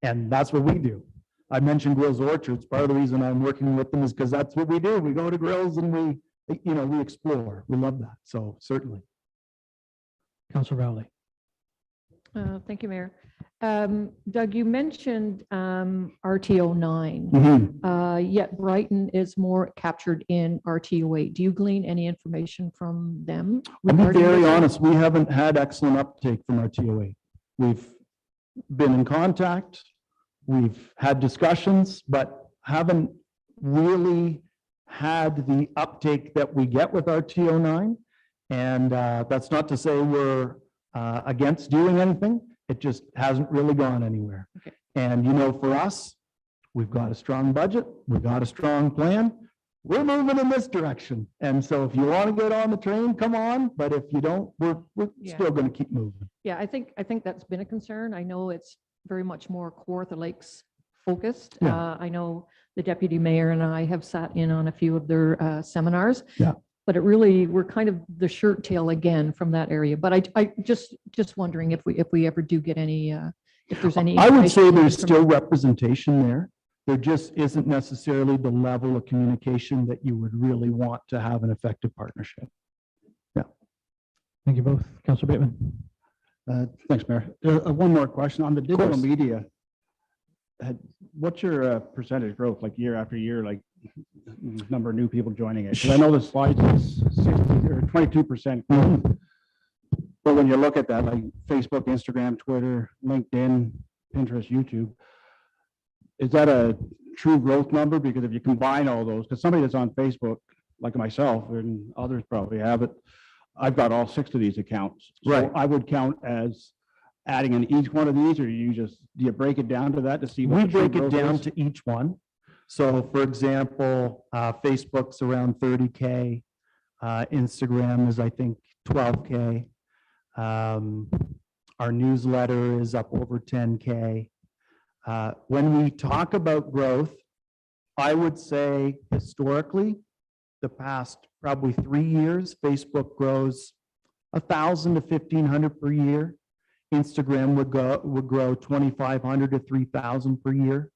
Speaker 2: and that's what we do. I mentioned Grills Orchards. Part of the reason I'm working with them is because that's what we do. We go to grills and we explore. We love that. So certainly.
Speaker 1: Councillor Rowley.
Speaker 4: Thank you, Mayor. Doug, you mentioned RTO 9, yet Brighton is more captured in RTO 8. Do you glean any information from them?
Speaker 3: I'll be
Speaker 4: regarding
Speaker 3: very
Speaker 4: this?
Speaker 3: honest, we haven't had excellent uptake from our TOA. We've been in contact, we've had discussions, but haven't really had the uptake that we get with our TO9. And that's not to say we're against doing anything. It just hasn't really gone anywhere.
Speaker 4: Okay.
Speaker 3: And you know, for us, we've got a strong budget, we've got a strong plan. We're moving in this direction. And so if you want to get on the train, come on. But if you don't, we're
Speaker 4: Yeah.
Speaker 3: still going to keep moving.
Speaker 4: Yeah, I think that's been a concern. I know it's very much more Kawartha Lakes focused.
Speaker 3: Yeah.
Speaker 4: I know the deputy mayor and I have sat in on a few of their seminars.
Speaker 3: Yeah.
Speaker 4: But it really, we're kind of the shirt tail again from that area. But I just wondering if we ever do get any, if there's any.
Speaker 3: I would say
Speaker 4: information
Speaker 3: there's
Speaker 4: from-
Speaker 3: still representation there. There just isn't necessarily the level of communication that you would really want to have an effective partnership.
Speaker 1: Thank you both. Councillor Bateman.
Speaker 7: Thanks, Mayor. One more question on the digital
Speaker 3: course.
Speaker 7: media. What's your percentage growth, like year after year, like number of new people joining it? 'Cause I know the slides is 60 or 22%. But when you look at that, like Facebook, Instagram, Twitter, LinkedIn, Pinterest, YouTube, is that a true growth number? Because if you combine all those, because somebody that's on Facebook, like myself and others probably have it, I've got all 6 of these accounts. So
Speaker 3: Right.
Speaker 7: I would count as adding in each one of these, or do you break it down to that to see? what
Speaker 3: We
Speaker 7: the true
Speaker 3: break it
Speaker 7: growth
Speaker 3: down
Speaker 7: is?
Speaker 3: to each one. So for example, Facebook's around 30K. Instagram is, I think, 12K. Our newsletter is up over 10K. When we talk about growth, I would say historically, the past probably 3 years, Facebook grows 1,000 to 1,500 per year. Instagram would grow 2,500 to 3,000 per year.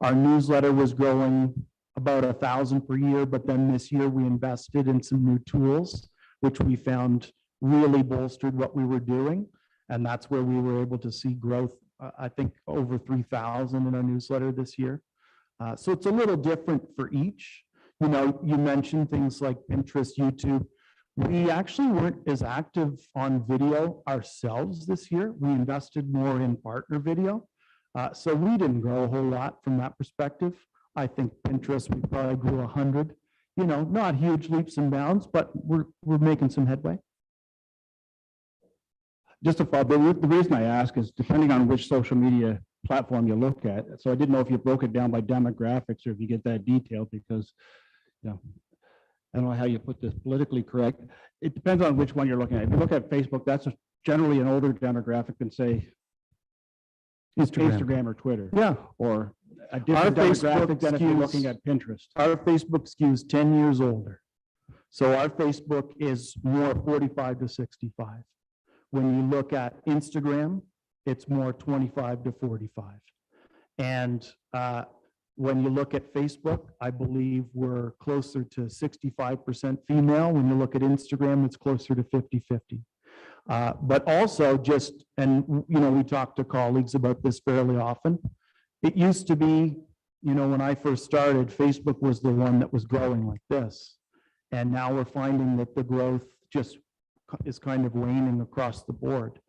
Speaker 3: Our newsletter was growing about 1,000 per year, but then this year we invested in some new tools, which we found really bolstered what we were doing. And that's where we were able to see growth, I think over 3,000 in our newsletter this year. So it's a little different for each. You know, you mentioned things like Pinterest, YouTube. We actually weren't as active on video ourselves this year. We invested more in partner video. So we didn't grow a whole lot from that perspective. I think Pinterest, we probably grew 100, you know, not huge leaps and bounds, but we're making some headway.
Speaker 7: Just a thought, the reason I ask is depending on which social media platform you look at. So I didn't know if you broke it down by demographics or if you get that detailed, because, you know, I don't know how you put this politically correct. It depends on which one you're looking at. If you look at Facebook, that's generally an older demographic than say Instagram or Twitter,
Speaker 3: Yeah,
Speaker 7: or a different
Speaker 3: Facebook
Speaker 7: demographic than if you're
Speaker 3: skews-
Speaker 7: looking at Pinterest.
Speaker 3: our Facebook skews 10 years older. So our Facebook is more 45 to 65. When you look at Instagram, it's more 25 to 45. And when you look at Facebook, I believe we're closer to 65% female. When you look at Instagram, it's closer to 50-50. But also just, and you know, we talk to colleagues about this fairly often. It used to be, you know, when I first started, Facebook was the one that was growing like this. And now we're finding that the growth just is kind of waning across the board.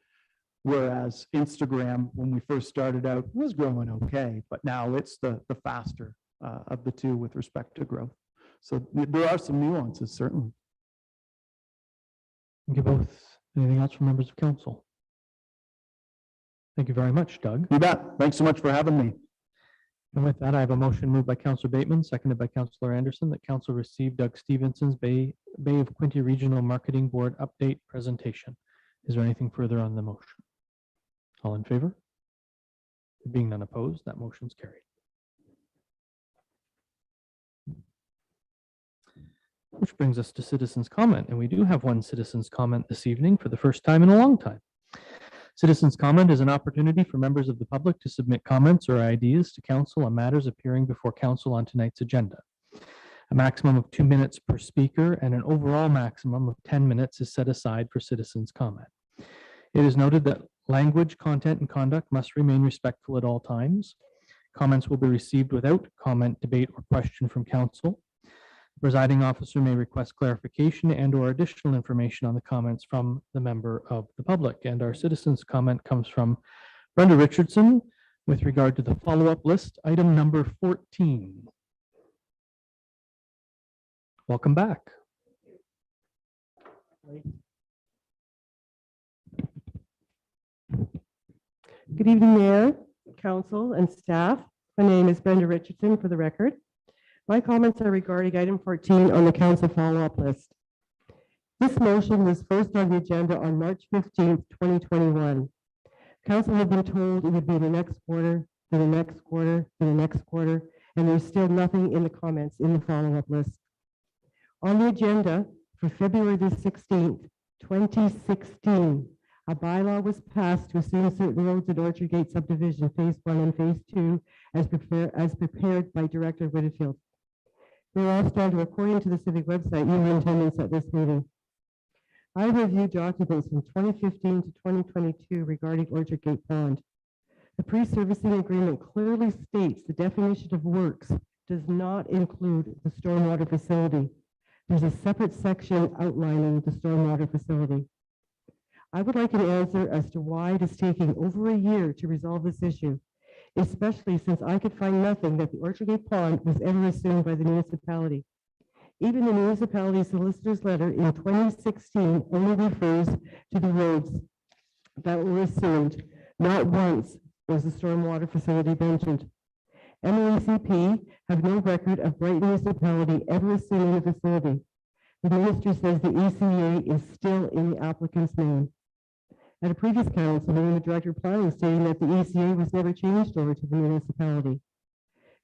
Speaker 3: Whereas Instagram, when we first started out, was growing okay, but now it's the faster of the two with respect to growth. So there are some nuances, certainly.
Speaker 1: Thank you both. Anything else from members of council? Thank you very much, Doug.
Speaker 3: You bet. Thanks so much for having me.
Speaker 1: And with that, I have a motion moved by Councillor Bateman, seconded by Councillor Anderson, that council receive Doug Stevenson's Bay of Quinte Regional Marketing Board update presentation. Is there anything further on the motion? All in favor? Being none opposed, that motion's carried. Which brings us to citizens' comment, and we do have one citizens' comment this evening for the first time in a long time. Citizens' comment is an opportunity for members of the public to submit comments or ideas to council on matters appearing before council on tonight's agenda. A maximum of 2 minutes per speaker and an overall maximum of 10 minutes is set aside for citizens' comment. It is noted that Language, content, and conduct must remain respectful at all times. Comments will be received without comment, debate, or question from council. Presiding officer may request clarification and/or additional information on the comments from the member of the public. And our citizens' comment comes from Brenda Richardson with regard to the follow-up list, item number 14. Welcome back.
Speaker 8: Good evening, Mayor, Council, and staff. My name is Brenda Richardson, for the record. My comments are regarding item 14 on the council follow-up list. This motion was first on the agenda on March 15th, 2021. Council had been told it would be the next quarter, then the next quarter, then the next quarter, and there's still nothing in the comments in the follow-up list. On the agenda for February the 16th, 2016, a bylaw was passed to assume certain roads at Orchard Gate subdivision, phase 1 and phase 2, as prepared by Director Whitfield. They were all standard according to the civic website. You were in attendance at this meeting. I reviewed documents from 2015 to 2022 regarding Orchard Gate Pond. The pre-servicing agreement clearly states the definition of works does not include the stormwater facility. There's a separate section outlining the stormwater facility. I would like an answer as to why it is taking over a year to resolve this issue, especially since I could find nothing that the Orchard Gate Pond was ever assumed by the municipality. Even the municipality solicitor's letter in 2016 only refers to the roads that were assumed. Not once was the stormwater facility mentioned. MACP have no record of Brighton municipality ever assuming the facility. The minister says the ECA is still in the applicant's name. At a previous council meeting, the director of planning stating that the ECA was never changed over to the municipality.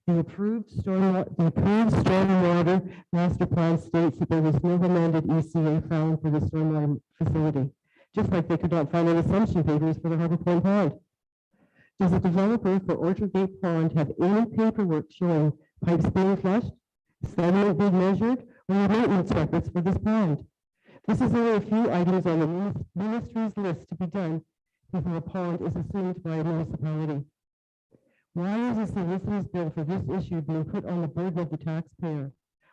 Speaker 8: The approved stormwater master plan states that there was no amended ECA found for the stormwater facility, just like they could not find any assumption papers for the Harbor Point Pond. Does the developer for Orchard Gate Pond have any paperwork showing pipes being flushed, sediment being measured, or maintenance records for this pond? This is only a few items on the ministry's list to be done before a pond is assumed by a municipality. Why is the solicitor's bill for this issue being put on the burden of the taxpayer?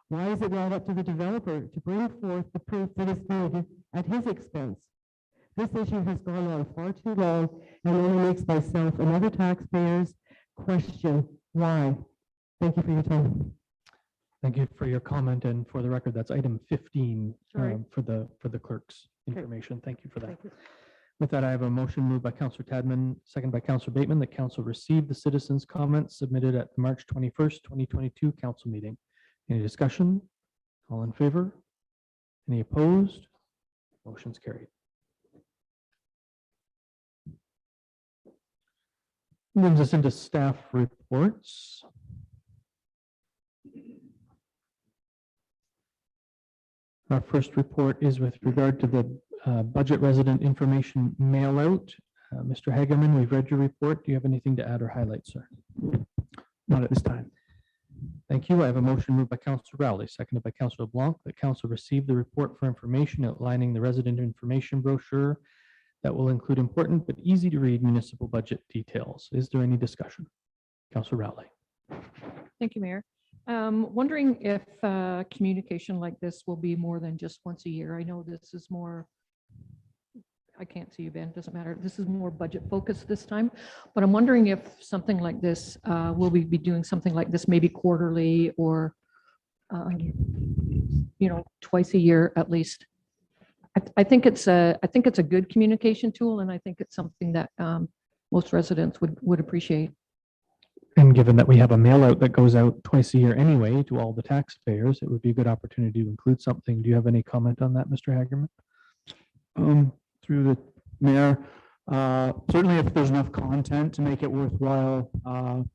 Speaker 8: Why is it not up to the developer to bring forth the proof that is needed at his expense? This issue has gone on far too long and only makes myself and other taxpayers question why. Thank you for your time.
Speaker 1: Thank you for your comment, and for the record, that's item 15
Speaker 8: Sorry.
Speaker 1: for the clerk's information. Thank you for that.
Speaker 8: Thank you.
Speaker 1: With that, I have a motion moved by Councillor Tadman, second by Councillor Bateman, that council receive the citizens' comments submitted at the March 21st, 2022 council meeting. Any discussion? All in favor? Any opposed? Motion's carried. Brings us into staff reports. Our first report is with regard to the budget resident information mail out. Mr. Hagerman, we've read your report. Do you have anything to add or highlight, sir? Not at this time. Thank you. I have a motion moved by Councillor Rowley, seconded by Councillor Blanc, that council receive the report for information outlining the resident information brochure that will include important but easy to read municipal budget details. Is there any discussion? Councillor Rowley.
Speaker 4: Thank you, Mayor. Wondering if communication like this will be more than just once a year. I know this is more, I can't see you, Ben, doesn't matter. This is more budget focused this time, but I'm wondering if something like this, will we be doing something like this maybe quarterly or, twice a year at least. I think it's a good communication tool, and I think it's something that most residents would appreciate.
Speaker 1: And given that we have a mail out that goes out twice a year anyway to all the taxpayers, it would be a good opportunity to include something. Do you have any comment on that, Mr. Hagerman?
Speaker 3: Through the mayor, certainly if there's enough content to make it worthwhile,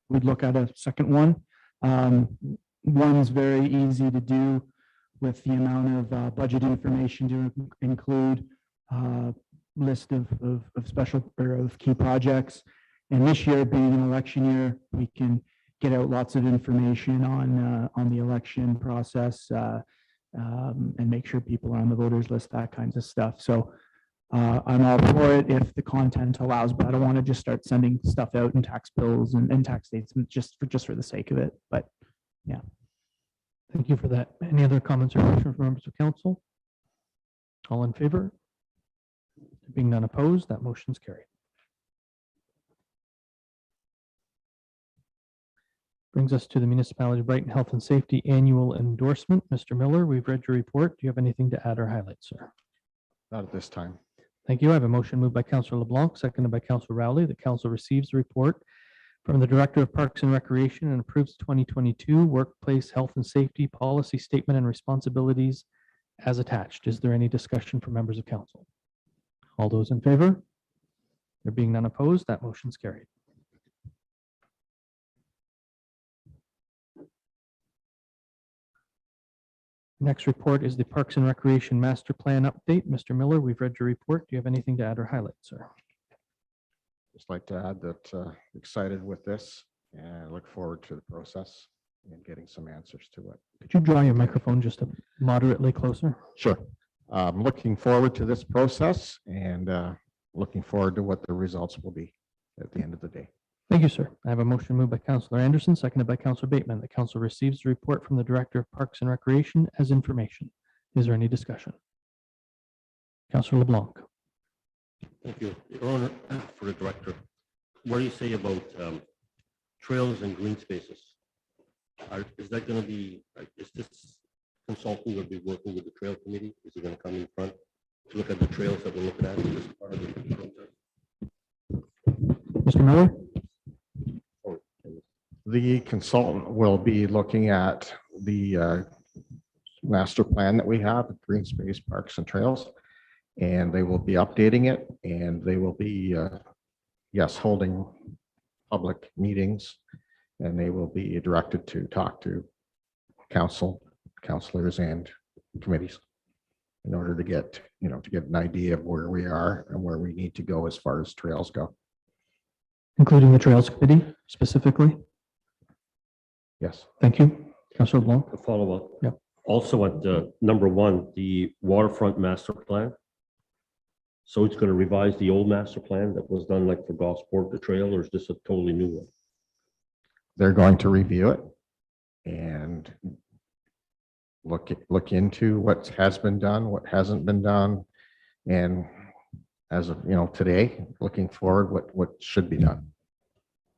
Speaker 3: we'd look at a second one. One's very easy to do with the amount of budget information to include list of special or of key projects. And this year being an election year, we can get out lots of information on the election process and make sure people are on the voters list, that kinds of stuff. So
Speaker 9: I'm all for it if the content allows, but I don't want to just start sending stuff out in tax bills and tax statements just for the sake of it. But yeah.
Speaker 1: Thank you for that. Any other comments or questions from members of council? All in favor? Being none opposed, that motion's carried. Brings us to the Municipality of Brighton Health and Safety Annual Endorsement. Mr. Miller, we've read your report. Do you have anything to add or highlight, sir?
Speaker 10: Not at this time.
Speaker 1: Thank you. I have a motion moved by Councillor LeBlanc, seconded by Councillor Rowley. The council receives the report from the Director of Parks and Recreation and approves 2022 Workplace Health and Safety Policy Statement and Responsibilities as attached. Is there any discussion from members of council? All those in favor? There being none opposed, that motion's carried. Next report is the Parks and Recreation Master Plan update. Mr. Miller, we've read your report. Do you have anything to add or highlight, sir?
Speaker 10: Just like to add that excited with this and look forward to the process and getting some answers to it.
Speaker 1: Could you draw your microphone just moderately closer?
Speaker 10: Sure. I'm looking forward to this process and looking forward to what the results will be at the end of the day.
Speaker 1: Thank you, sir. I have a motion moved by Councillor Anderson, seconded by Councillor Bateman. The council receives the report from the Director of Parks and Recreation as information. Is there any discussion? Councillor LeBlanc.
Speaker 11: Thank you. Your Honor, for the Director, what do you say about trails and green spaces? Is that going to be, is this consultant going to be working with the Trail Committee? Is he going to come in front to look at the trails that we're looking at in this part of the process?
Speaker 1: Mr. Miller?
Speaker 10: The consultant will be looking at the master plan that we have, green space, parks and trails, and they will be updating it, and they will be, yes, holding public meetings, and they will be directed to talk to councilors and committees in order to get, to get an idea of where we are and where we need to go as far as trails go.
Speaker 1: Including the Trails Committee specifically?
Speaker 10: Yes.
Speaker 1: Thank you. Councillor LeBlanc.
Speaker 11: A follow-up.
Speaker 1: Yep.
Speaker 11: Also at number 1, the waterfront master plan. So it's going to revise the old master plan that was done like for Gosport, the trail, or is this a totally new one?
Speaker 10: They're going to review it and look into what has been done, what hasn't been done, and as of today, looking forward, what should be done.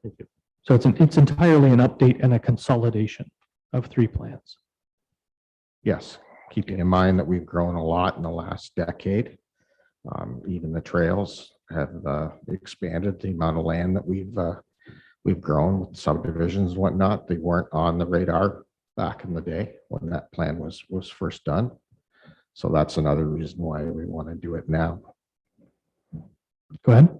Speaker 11: Thank you.
Speaker 1: So it's entirely an update and a consolidation of 3 plans.
Speaker 10: Yes, keeping in mind that we've grown a lot in the last decade. Even the trails have expanded the amount of land that we've grown with subdivisions and whatnot. They weren't on the radar back in the day when that plan was first done. So that's another reason why we want to do it now.
Speaker 1: Go ahead.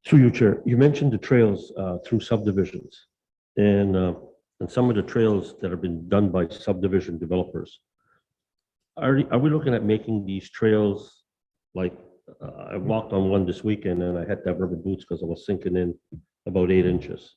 Speaker 11: Through you, Chair, you mentioned the trails through subdivisions and some of the trails that have been done by subdivision developers. Are we looking at making these trails like I walked on one this weekend and I had to have rubber boots because I was sinking in about 8 inches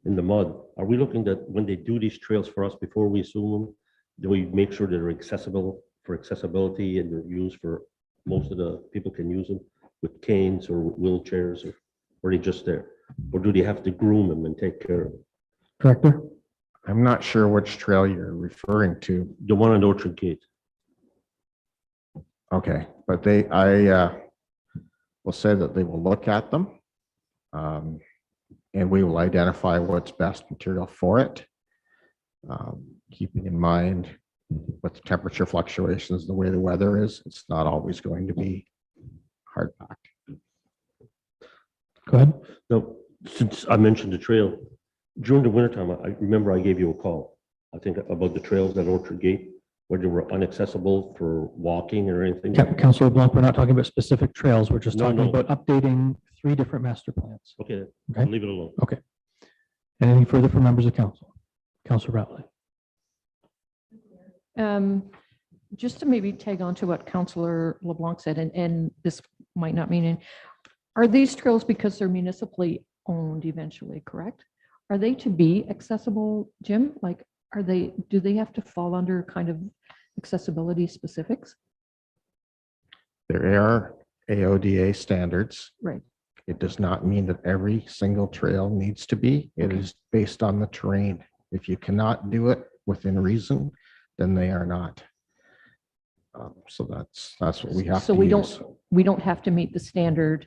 Speaker 11: in the mud. Are we looking that when they do these trails for us before we assume them, do we make sure they're accessible for accessibility and they're used for most of the people can use them with canes or wheelchairs, or are they just there? Or do they have to groom them and take care of them?
Speaker 1: Director?
Speaker 10: I'm not sure which trail you're referring to.
Speaker 11: The one on Orchard Gate.
Speaker 10: Okay, but I will say that they will look at them. And we will identify what's best material for it. Keeping in mind with the temperature fluctuations, the way the weather is, it's not always going to be hard packed.
Speaker 1: Go ahead.
Speaker 11: Now, since I mentioned the trail, during the wintertime, I remember I gave you a call, I think about the trails at Orchard Gate, where they were inaccessible for walking or anything.
Speaker 1: Councillor LeBlanc, we're not talking about specific trails. We're just
Speaker 11: No,
Speaker 1: talking
Speaker 11: no.
Speaker 1: about updating 3 different master plans.
Speaker 11: Okay,
Speaker 1: Okay.
Speaker 11: I'll leave it alone.
Speaker 1: Okay. Anything further from members of council? Councillor Rowley.
Speaker 4: Just to maybe tag on to what Councillor LeBlanc said, and this might not mean, are these trails, because they're municipally owned eventually, correct? Are they to be accessible, Jim? Like, do they have to fall under kind of accessibility specifics?
Speaker 10: There are AODA standards.
Speaker 4: Right.
Speaker 10: It does not mean that every single trail needs to be. It is based on the terrain. If you cannot do it within reason, then they are not. So that's what we have
Speaker 4: So
Speaker 10: to
Speaker 4: we
Speaker 10: use.
Speaker 4: don't have to meet the standard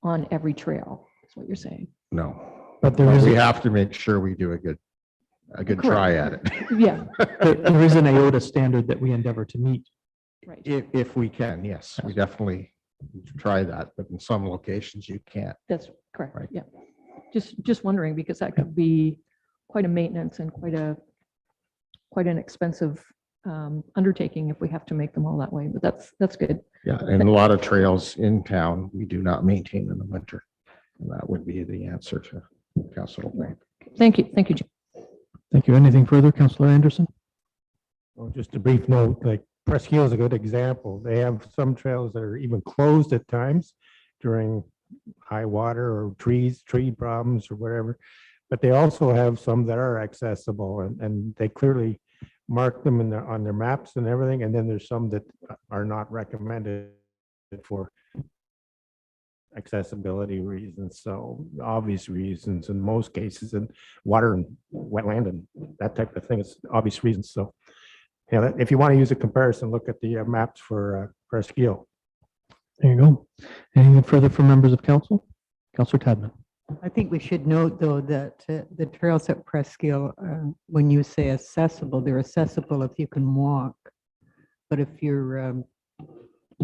Speaker 4: on every trail, is what you're saying.
Speaker 10: No,
Speaker 5: But there
Speaker 10: but
Speaker 5: is,
Speaker 10: we
Speaker 5: a-
Speaker 10: have to make sure we do a good try at it.
Speaker 4: Yeah,
Speaker 1: There is an IOTA standard that we endeavor to meet.
Speaker 4: right.
Speaker 10: If we can, yes, we definitely try that, but in some locations you can't.
Speaker 4: That's correct.
Speaker 10: Right.
Speaker 4: Yeah. Just wondering, because that could be quite a maintenance and quite an expensive undertaking if we have to make them all that way, but that's good.
Speaker 10: Yeah, and a lot of trails in town, we do not maintain in the winter. And that would be the answer to Councilor Blank.
Speaker 4: Thank you. Thank you, Jim.
Speaker 1: Thank you. Anything further, Councillor Anderson?
Speaker 5: well, just a brief note, like Presque Isle is a good example. They have some trails that are even closed at times during high water or tree problems or whatever. But they also have some that are accessible and they clearly mark them on their maps and everything. And then there's some that are not recommended for accessibility reasons. So obvious reasons in most cases, and water and wetland and that type of thing is obvious reasons. So yeah, if you want to use a comparison, look at the maps for Presque Isle.
Speaker 1: There you go. Anything further from members of council? Councillor Tadman.
Speaker 6: I think we should note, though, that the trails at Presque Isle, when you say accessible, they're accessible if you can walk. But if you're,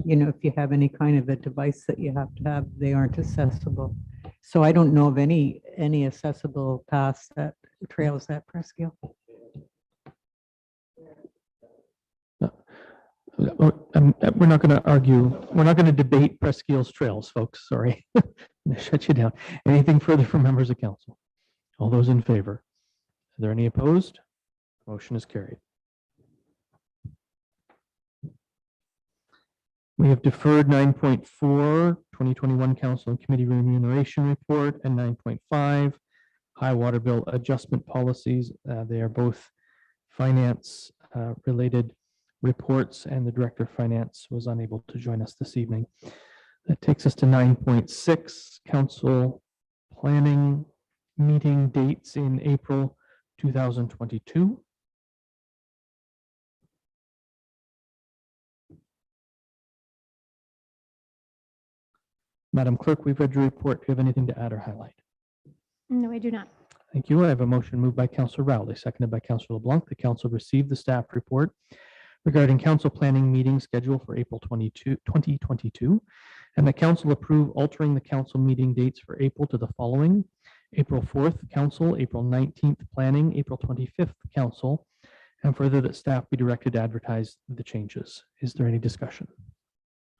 Speaker 6: if you have any kind of a device that you have to have, they aren't accessible. So I don't know of any accessible paths that trails at Presque Isle.
Speaker 1: We're not going to argue. We're not going to debate Presque Isle's trails, folks. Sorry. I'm gonna shut you down. Anything further from members of council? All those in favor? Are there any opposed? Motion is carried. We have deferred 9.4, 2021 Council and Committee Remuneration Report, and 9.5, High Water Bill Adjustment Policies. They are both finance related reports, and the Director of Finance was unable to join us this evening. That takes us to 9.6, Council Planning Meeting Dates in April 2022. Madam Clerk, we've read your report. Do you have anything to add or highlight?
Speaker 12: No, I do not.
Speaker 1: Thank you. I have a motion moved by Councillor Rowley, seconded by Councillor LeBlanc. The council received the staff report regarding council planning meeting schedule for April 2022, and the council approve altering the council meeting dates for April to the following: April 4th, council; April 19th, planning; April 25th, council, and further that staff be directed to advertise the changes. Is there any discussion?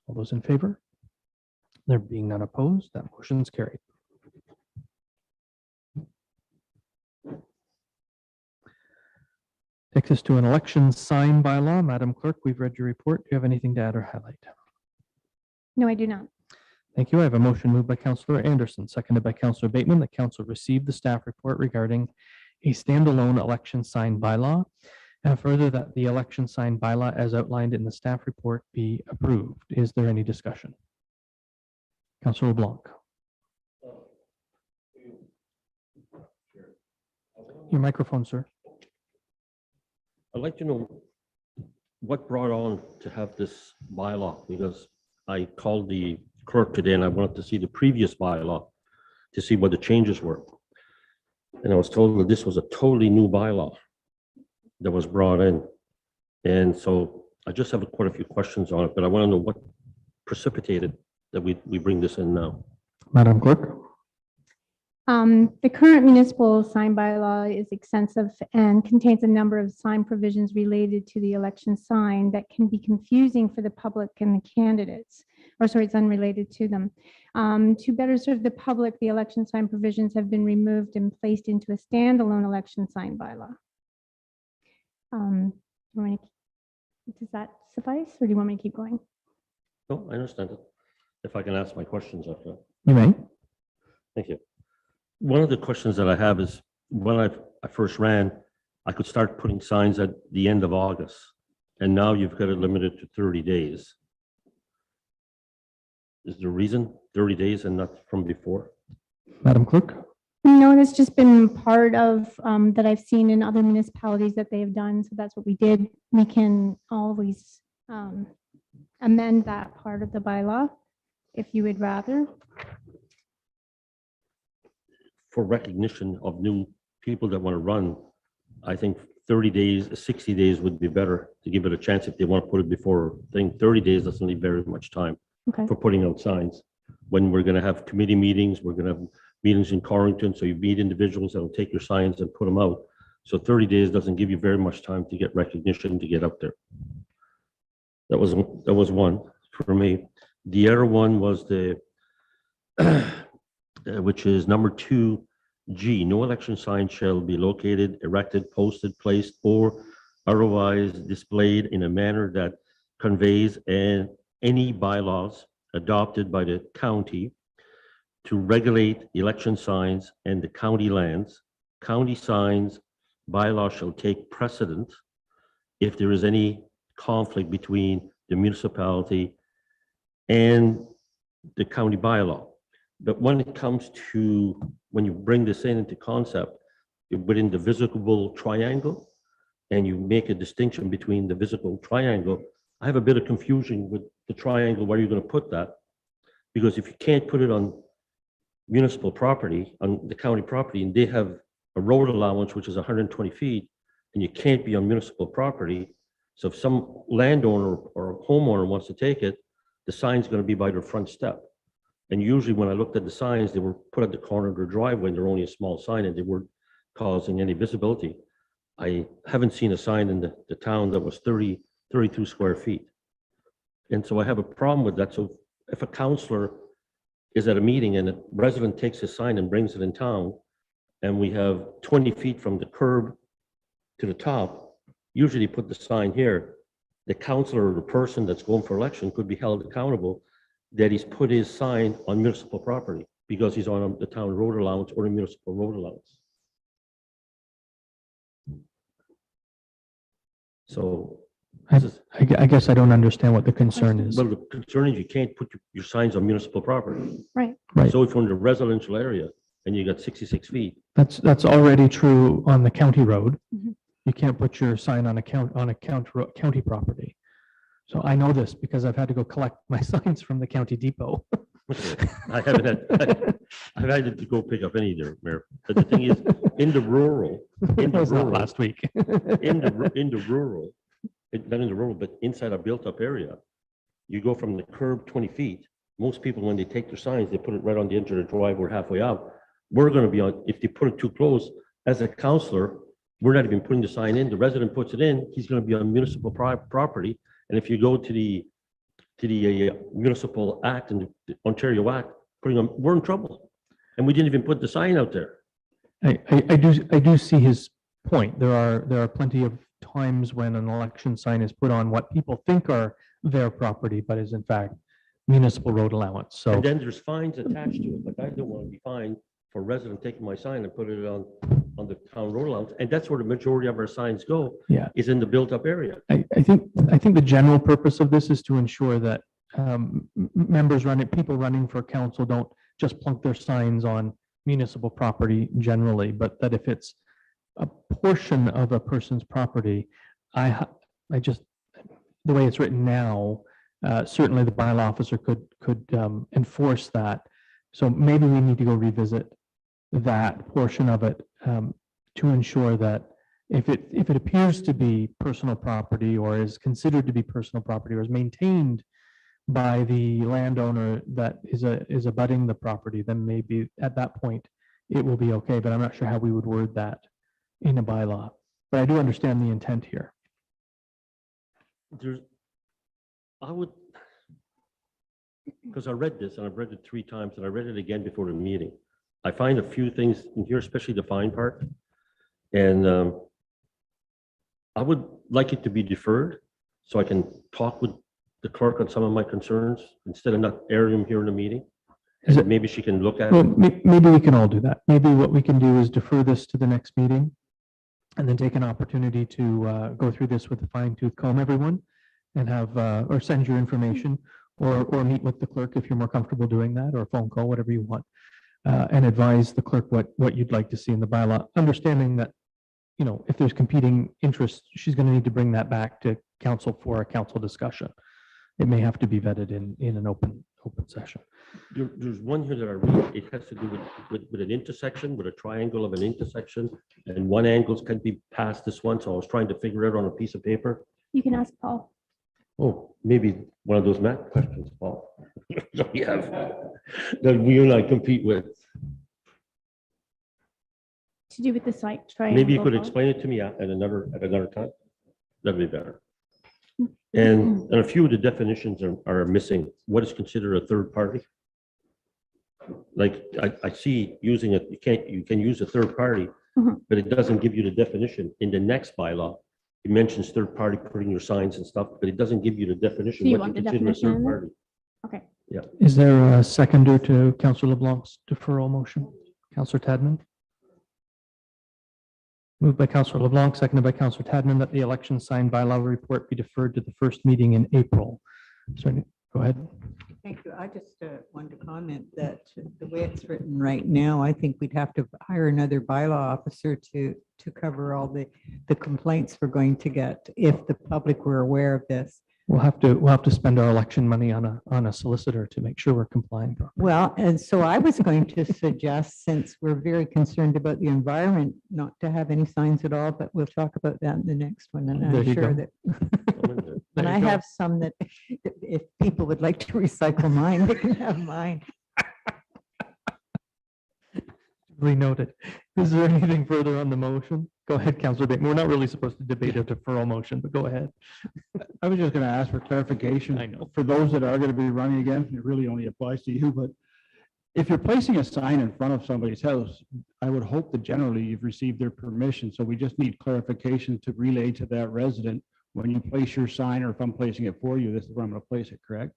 Speaker 1: All those in favor? There being none opposed, that motion is carried. Takes us to an election sign bylaw. Madam Clerk, we've read your report. Do you have anything to add or highlight?
Speaker 12: No, I do not.
Speaker 1: Thank you. I have a motion moved by Councillor Anderson, seconded by Councillor Bateman. The council received the staff report regarding a standalone election sign bylaw, and further that the election sign bylaw as outlined in the staff report be approved. Is there any discussion? Councillor LeBlanc. Your microphone, sir.
Speaker 11: I'd like to know what brought on to have this bylaw, because I called the clerk today and I wanted to see the previous bylaw to see what the changes were. And I was told that this was a totally new bylaw that was brought in. And so I just have quite a few questions on it, but I want to know what precipitated that we bring this in now.
Speaker 1: Madam Clerk.
Speaker 12: The current municipal sign bylaw is extensive and contains a number of sign provisions related to the election sign that can be confusing for the public and the candidates, or sorry, it's unrelated to them. To better serve the public, the election sign provisions have been removed and placed into a standalone election sign bylaw. Does that suffice, or do you want me to keep going?
Speaker 11: No, I understand it. If I can ask my questions after.
Speaker 1: You may.
Speaker 11: Thank you. One of the questions that I have is when I first ran, I could start putting signs at the end of August, and now you've got it limited to 30 days. Is there a reason 30 days and not from before?
Speaker 1: Madam Clerk?
Speaker 12: No, that's just been part of, that I've seen in other municipalities that they have done. So that's what we did. We can always amend that part of the bylaw if you would rather.
Speaker 11: For recognition of new people that want to run, I think 30 days, 60 days would be better to give it a chance if they want to put it before. I think 30 days doesn't leave very much time
Speaker 12: Okay.
Speaker 11: for putting out signs. When we're going to have committee meetings, we're going to have meetings in Corrington, so you meet individuals that will take your signs and put them out. So 30 days doesn't give you very much time to get recognition, to get up there. That was one for me. The other one was the, which is number 2G, no election sign shall be located, erected, posted, placed, or otherwise displayed in a manner that conveys any bylaws adopted by the county to regulate election signs and the county lands. County signs bylaw shall take precedent if there is any conflict between the municipality and the county bylaw. But when it comes to, when you bring this into concept, within the visible triangle, and you make a distinction between the visible triangle, I have a bit of confusion with the triangle, where you're going to put that. Because if you can't put it on municipal property, on the county property, and they have a road allowance, which is 120 feet, and you can't be on municipal property. So if some landowner or homeowner wants to take it, the sign's going to be by their front step. And usually when I looked at the signs, they were put at the corner of their driveway, and they're only a small sign, and they weren't causing any visibility. I haven't seen a sign in the town that was 32 square feet. And so I have a problem with that. So if a councillor is at a meeting and a resident takes his sign and brings it in town, and we have 20 feet from the curb to the top, usually put the sign here, the councillor or the person that's going for election could be held accountable that he's put his sign on municipal property because he's on the town road allowance or the municipal road allowance. So
Speaker 1: I guess I don't understand what the concern is.
Speaker 11: well, the concern is you can't put your signs on municipal property.
Speaker 12: Right.
Speaker 1: Right.
Speaker 11: So if you're in the residential area and you got 66 feet,
Speaker 1: That's already true on the county road.
Speaker 12: Mhm.
Speaker 1: You can't put your sign on a county property. So I know this because I've had to go collect my signs from the county depot.
Speaker 11: I haven't had, I've had to go pick up any there, Mayor. But the thing is, in the rural,
Speaker 1: That was not last week.
Speaker 11: in the rural, not in the rural, but inside a built-up area, you go from the curb 20 feet. Most people, when they take their signs, they put it right on the edge of the drive or halfway out. We're going to be on, if they put it too close, as a councillor, we're not even putting the sign in. The resident puts it in, he's going to be on municipal property. And if you go to the municipal act and the Ontario Act, putting them, we're in trouble. And we didn't even put the sign out there.
Speaker 1: I do see his point. There are plenty of times when an election sign is put on what people think are their property, but is in fact municipal road allowance. So
Speaker 11: And then there's fines attached to it. Like I don't want to be fined for a resident taking my sign and put it on the town road allowance. And that's where the majority of our signs go,
Speaker 1: yeah,
Speaker 11: is in the built-up area.
Speaker 1: I think the general purpose of this is to ensure that people running for council don't just plunk their signs on municipal property generally, but that if it's a portion of a person's property, I just, the way it's written now, certainly the bylaw officer could enforce that. So maybe we need to go revisit that portion of it to ensure that if it appears to be personal property or is considered to be personal property or is maintained by the landowner that is abutting the property, then maybe at that point it will be okay. But I'm not sure how we would word that in a bylaw. But I do understand the intent here.
Speaker 11: Because I read this and I've read it 3 times and I read it again before the meeting. I find a few things in here, especially the fine part. And I would like it to be deferred so I can talk with the clerk on some of my concerns instead of not airing them here in the meeting. And maybe she can look at
Speaker 1: Well,
Speaker 11: it.
Speaker 1: maybe we can all do that. Maybe what we can do is defer this to the next meeting and then take an opportunity to go through this with a fine tooth comb, everyone, and have, or send your information, or meet with the clerk if you're more comfortable doing that, or a phone call, whatever you want, and advise the clerk what you'd like to see in the bylaw, understanding that, you know, if there's competing interests, she's going to need to bring that back to council for a council discussion. It may have to be vetted in an open session.
Speaker 11: There's one here that I read, it has to do with an intersection, with a triangle of an intersection, and one angle can be past this one, so I was trying to figure it out on a piece of paper.
Speaker 12: You can ask Paul.
Speaker 11: Oh, maybe one of those math questions, Paul. So you have, that you and I compete with.
Speaker 12: To do with the site triangle.
Speaker 11: Maybe you could
Speaker 12: Paul.
Speaker 11: explain it to me at another time. That'd be better. And a few of the definitions are missing. What is considered a third party? Like, I see using it, you can use a third party,
Speaker 12: Mhm.
Speaker 11: but it doesn't give you the definition. In the next bylaw, it mentions third party putting your signs and stuff, but it doesn't give you the definition.
Speaker 12: Do you
Speaker 11: what
Speaker 12: want the
Speaker 11: consider a
Speaker 12: definition
Speaker 11: third
Speaker 12: in there?
Speaker 11: party.
Speaker 12: Okay.
Speaker 11: Yeah.
Speaker 1: Is there a seconder to Councillor LeBlanc's deferral motion? Councillor Tadman? Moved by Councillor LeBlanc, seconded by Councillor Tadman, that the election sign bylaw report be deferred to the first meeting in April. So, go ahead.
Speaker 6: Thank you. I just wanted to comment that the way it's written right now, I think we'd have to hire another bylaw officer to cover all the complaints we're going to get if the public were aware of this.
Speaker 1: We'll have to spend our election money on a solicitor to make sure we're complying properly.
Speaker 6: Well, and so I was going to suggest, since we're very concerned about the environment, not to have any signs at all, but we'll talk about that in the next one. And
Speaker 1: There
Speaker 6: I'm
Speaker 1: you
Speaker 6: sure
Speaker 1: go.
Speaker 6: that,
Speaker 1: There
Speaker 6: and
Speaker 1: you
Speaker 6: I
Speaker 1: go.
Speaker 6: have some that if people would like to recycle mine, they can have mine.
Speaker 1: Duly noted. Is there anything further on the motion? Go ahead, Councillor Bateman. We're not really supposed to debate a deferral motion, but go ahead.
Speaker 7: I was just going to ask for clarification.
Speaker 1: I know.
Speaker 7: For those that are going to be running again, it really only applies to you, but if you're placing a sign in front of somebody's house, I would hope that generally you've received their permission. So we just need clarification to relay to that resident when you place your sign, or if I'm placing it for you, this is where I'm going to place it, correct?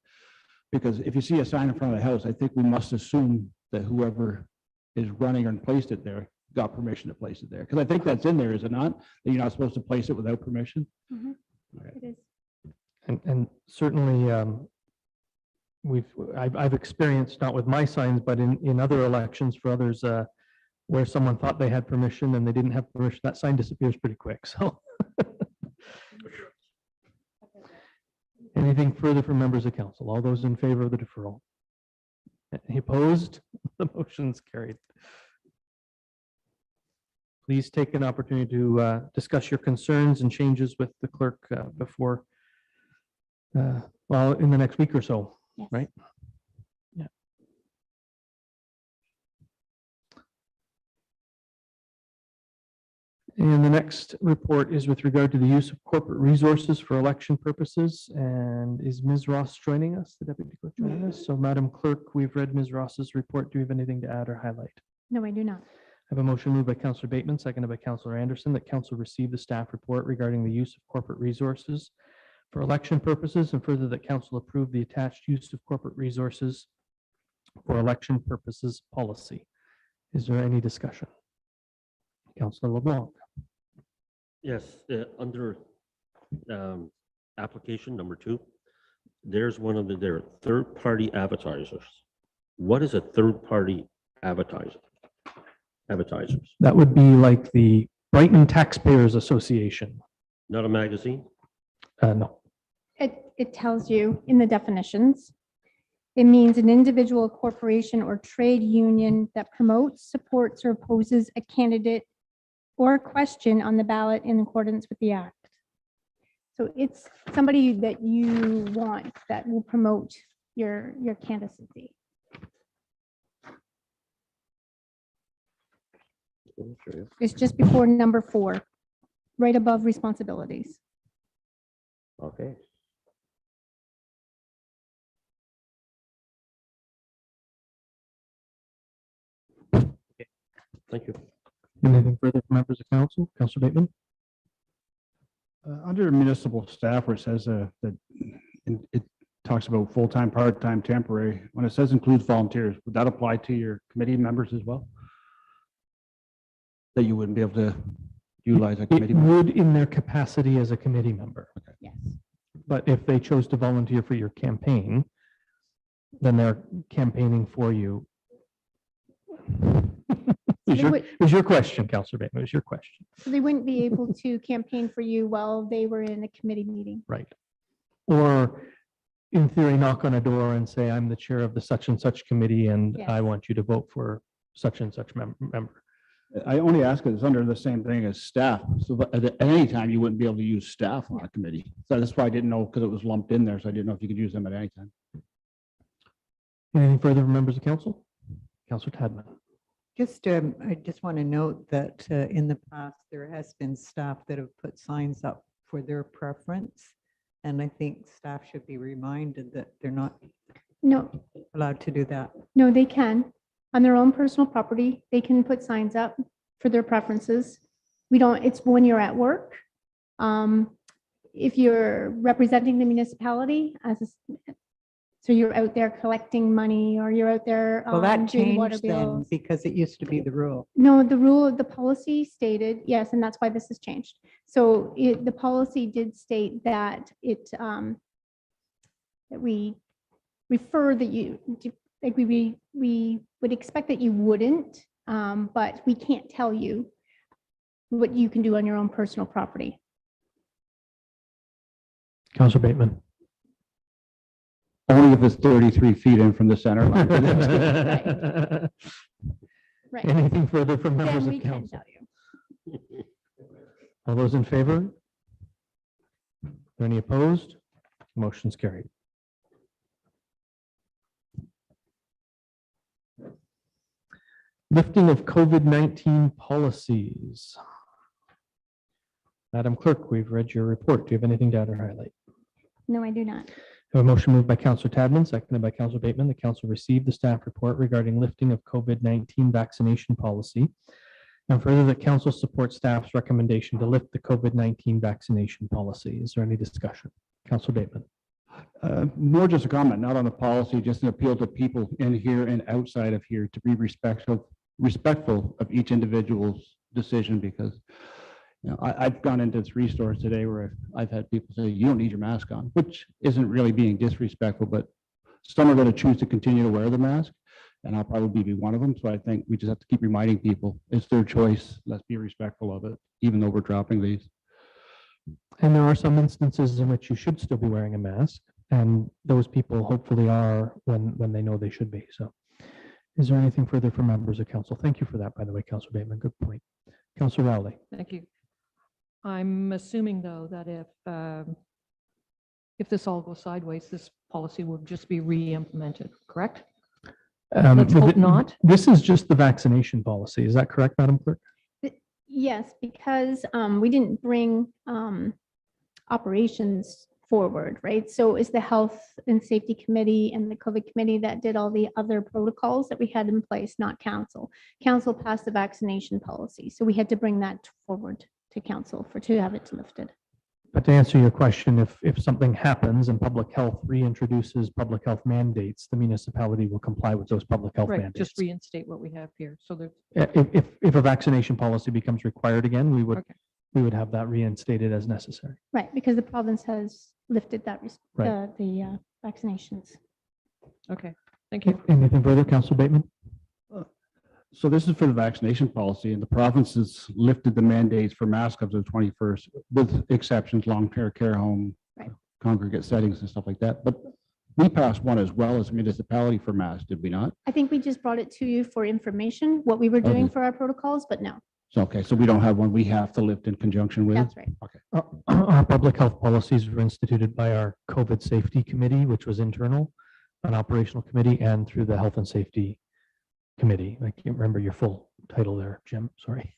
Speaker 7: Because if you see a sign in front of the house, I think we must assume that whoever is running and placed it there got permission to place it there. Because I think that's in there, is it not? That you're not supposed to place it without permission?
Speaker 12: Mhm.
Speaker 7: Okay.
Speaker 12: It is.
Speaker 1: And certainly, I've experienced, not with my signs, but in other elections for others, where someone thought they had permission and they didn't have permission, that sign disappears pretty quick, so. Anything further from members of council? All those in favor of the deferral? Any opposed? The motion's carried. Please take an opportunity to discuss your concerns and changes with the clerk before, well, in the next week or so,
Speaker 12: Yes.
Speaker 1: right? Yeah. And the next report is with regard to the use of corporate resources for election purposes. And is Ms. Ross joining us, the deputy clerk joining us? So Madam Clerk, we've read Ms. Ross's report. Do you have anything to add or highlight?
Speaker 12: No, I do not.
Speaker 1: I have a motion moved by Councillor Bateman, seconded by Councillor Anderson, that council receive the staff report regarding the use of corporate resources for election purposes, and further that council approve the attached use of corporate resources for election purposes policy. Is there any discussion? Councillor LeBlanc.
Speaker 11: Yes, under application number 2, there's one of their third-party advertisers. What is a third-party advertiser? Advertisers,
Speaker 1: That would be like the Brighton Taxpayers Association.
Speaker 11: not a magazine?
Speaker 1: No.
Speaker 12: It tells you in the definitions. It means an individual, corporation, or trade union that promotes, supports, or opposes a candidate or a question on the ballot in accordance with the act. So it's somebody that you want that will promote your candidacy. It's just before number 4, right above responsibilities.
Speaker 11: Okay. Thank you.
Speaker 1: Anything further from members of council? Councillor Bateman?
Speaker 7: Under municipal staff, where it says that it talks about full-time, part-time, temporary, when it says includes volunteers, would that apply to your committee members as well? That you wouldn't be able to utilize a
Speaker 1: It
Speaker 7: committee member?
Speaker 1: would in their capacity as a committee member.
Speaker 12: Yes.
Speaker 1: But if they chose to volunteer for your campaign, then they're campaigning for you.
Speaker 12: So they would-
Speaker 1: It was your question, Councillor Bateman. It was your question.
Speaker 12: So they wouldn't be able to campaign for you while they were in a committee meeting.
Speaker 1: Right. Or in theory, knock on a door and say, I'm the chair of the such and such committee and I
Speaker 12: Yes.
Speaker 1: want you to vote for such and such member.
Speaker 7: I only ask because it's under the same thing as staff. So at any time, you wouldn't be able to use staff on a committee. So that's why I didn't know, because it was lumped in there. So I didn't know if you could use them at any time.
Speaker 1: Anything further from members of council? Councillor Tadman.
Speaker 6: I just want to note that in the past, there has been staff that have put signs up for their preference. And I think staff should be reminded that they're not
Speaker 12: No,
Speaker 6: allowed to do that.
Speaker 12: no, they can. On their own personal property, they can put signs up for their preferences. We don't, it's when you're at work. If you're representing the municipality so you're out there collecting money or you're out there
Speaker 6: Well, that
Speaker 12: doing water
Speaker 6: changed then
Speaker 12: bills.
Speaker 6: because it used to be the rule.
Speaker 12: No, the rule, the policy stated, yes, and that's why this has changed. So the policy did state that that we refer that you, like we would expect that you wouldn't, but we can't tell you what you can do on your own personal property.
Speaker 1: Councillor Bateman.
Speaker 7: Only if it's 33 feet in from the center line.
Speaker 12: Right.
Speaker 1: Anything further from members
Speaker 12: Then we
Speaker 1: of
Speaker 12: can
Speaker 1: council?
Speaker 12: tell you.
Speaker 1: All those in favor? Any opposed? Motion's carried. Lifting of COVID-19 policies. Madam Clerk, we've read your report. Do you have anything to add or highlight?
Speaker 12: No, I do not.
Speaker 1: I have a motion moved by Councillor Tadman, seconded by Councillor Bateman. The council received the staff report regarding lifting of COVID-19 vaccination policy. And further, that council supports staff's recommendation to lift the COVID-19 vaccination policy. Is there any discussion? Councillor Bateman.
Speaker 7: More just a comment, not on the policy, just an appeal to people in here and outside of here to be respectful of each individual's decision, because I've gone into 3 stores today where I've had people say, you don't need your mask on, which isn't really being disrespectful, but some are going to choose to continue to wear the mask, and I'll probably be one of them. So I think we just have to keep reminding people it's their choice. Let's be respectful of it, even though we're dropping these.
Speaker 1: And there are some instances in which you should still be wearing a mask, and those people hopefully are when they know they should be. So is there anything further from members of council? Thank you for that, by the way, Councillor Bateman. Good point. Councillor Rowley.
Speaker 4: Thank you. I'm assuming, though, that if this all goes sideways, this policy will just be re-implemented, correct? Let's hope not.
Speaker 1: This is just the vaccination policy. Is that correct, Madam Clerk?
Speaker 12: Yes, because we didn't bring operations forward, right? So it's the Health and Safety Committee and the COVID Committee that did all the other protocols that we had in place, not council. Council passed the vaccination policy, so we had to bring that forward to council to have it lifted.
Speaker 1: But to answer your question, if something happens and public health reintroduces public health mandates, the municipality will comply with those public health
Speaker 4: Right,
Speaker 1: mandates.
Speaker 4: just reinstate what we have here. So there's,
Speaker 1: If a vaccination policy becomes required again, we
Speaker 4: Okay.
Speaker 1: would have that reinstated as necessary.
Speaker 12: Right, because the province has lifted that,
Speaker 1: Right.
Speaker 12: the vaccinations.
Speaker 4: okay, thank you.
Speaker 1: Anything further, Councillor Bateman?
Speaker 7: So this is for the vaccination policy, and the province has lifted the mandates for masks up to the 21st, with exceptions, long-term care home,
Speaker 12: Right.
Speaker 7: congregate settings and stuff like that. But we passed one as well as a municipality for masks, did we not?
Speaker 12: I think we just brought it to you for information, what we were doing
Speaker 7: Okay.
Speaker 12: for our protocols, but no,
Speaker 7: So, okay, so we don't have one we have to lift in conjunction with?
Speaker 12: that's right.
Speaker 1: Our public health policies were instituted by our COVID Safety Committee, which was internal, an operational committee, and through the Health and Safety Committee. I can't remember your full title there, Jim, sorry.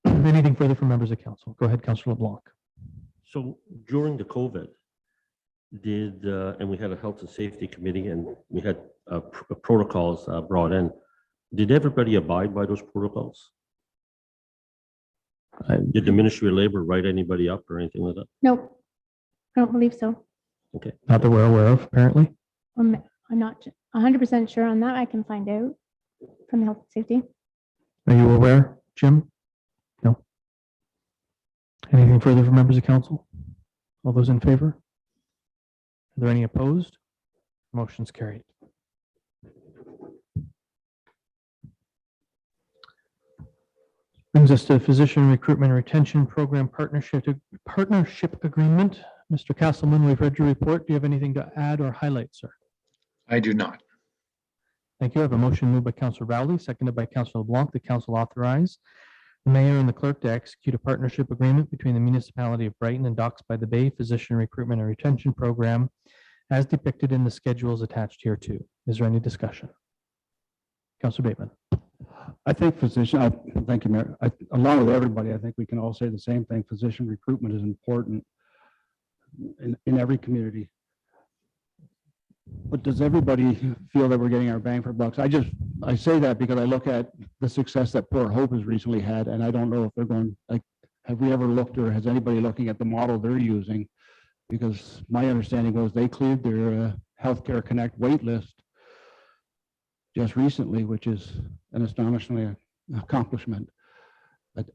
Speaker 1: Anything further from members of council? Go ahead, Councillor LeBlanc.
Speaker 11: So during the COVID, and we had a health and safety committee and we had protocols brought in, did everybody abide by those protocols? Did the Ministry of Labor write anybody up or anything like that?
Speaker 12: Nope, I don't believe so.
Speaker 11: Okay.
Speaker 1: Not that we're aware of, apparently.
Speaker 12: I'm not 100% sure on that. I can find out from the health and safety.
Speaker 1: Are you aware, Jim? No. Anything further from members of council? All those in favor? Are there any opposed? Motion's carried. Brings us to Physician Recruitment and Retention Program Partnership Agreement. Mr. Castleman, we've read your report. Do you have anything to add or highlight, sir?
Speaker 13: I do not.
Speaker 1: Thank you. I have a motion moved by Councilor Rowley, seconded by Councilor LeBlanc. The council authorize the mayor and the clerk to execute a partnership agreement between the municipality of Brighton and Docks by the Bay Physician Recruitment and Retention Program as depicted in the schedules attached here too. Is there any discussion? Councilor Bateman.
Speaker 7: I think thank you, Mayor. Along with everybody, I think we can all say the same thing. Physician recruitment is important in every community. But does everybody feel that we're getting our bang for bucks? I say that because I look at the success that Port Hope has recently had, and I don't know if they're going, like, have we ever looked or has anybody looking at the model they're using? Because my understanding was they cleared their Healthcare Connect wait list just recently, which is an astonishing accomplishment.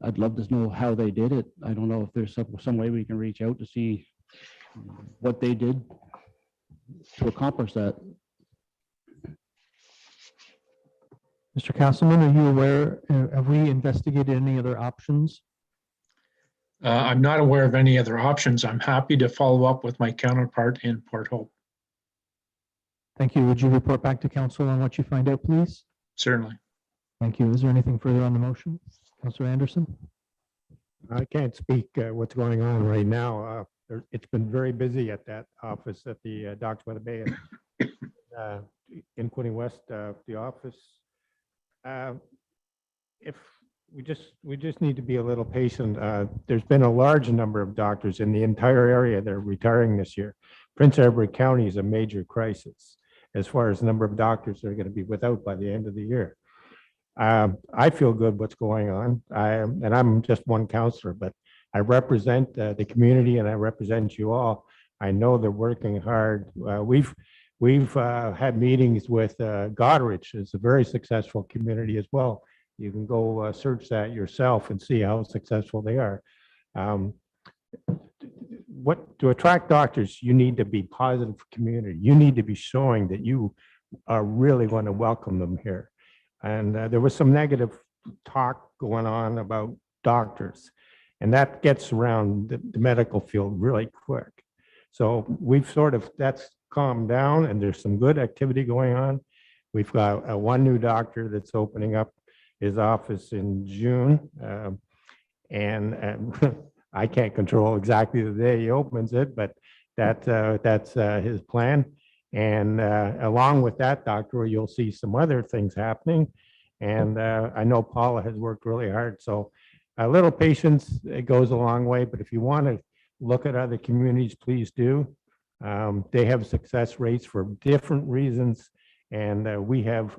Speaker 7: I'd love to know how they did it. I don't know if there's some way we can reach out to see what they did to accomplish that.
Speaker 1: Mr. Castleman, are you aware, have we investigated any other options?
Speaker 13: I'm not aware of any other options. I'm happy to follow up with my counterpart in Port Hope.
Speaker 1: Thank you. Would you report back to council on what you find out, please?
Speaker 13: Certainly.
Speaker 1: Thank you. Is there anything further on the motion? Councilor Anderson?
Speaker 5: I can't speak what's going on right now. It's been very busy at that office at the Docks by the Bay in Quinte West, the office. If we just need to be a little patient. There's been a large number of doctors in the entire area that are retiring this year. Prince Edward County is a major crisis as far as the number of doctors that are going to be without by the end of the year. I feel good what's going on. And I'm just one counselor, but I represent the community and I represent you all. I know they're working hard. We've had meetings with Goderich. It's a very successful community as well. You can go search that yourself and see how successful they are. To attract doctors, you need to be positive for community. You need to be showing that you are really going to welcome them here. And there was some negative talk going on about doctors, and that gets around the medical field really quick. So that's calmed down, and there's some good activity going on. We've got one new doctor that's opening up his office in June, and I can't control exactly the day he opens it, but that's his plan. And along with that doctor, you'll see some other things happening. And I know Paula has worked really hard. So a little patience, it goes a long way. But if you want to look at other communities, please do. They have success rates for different reasons. And we have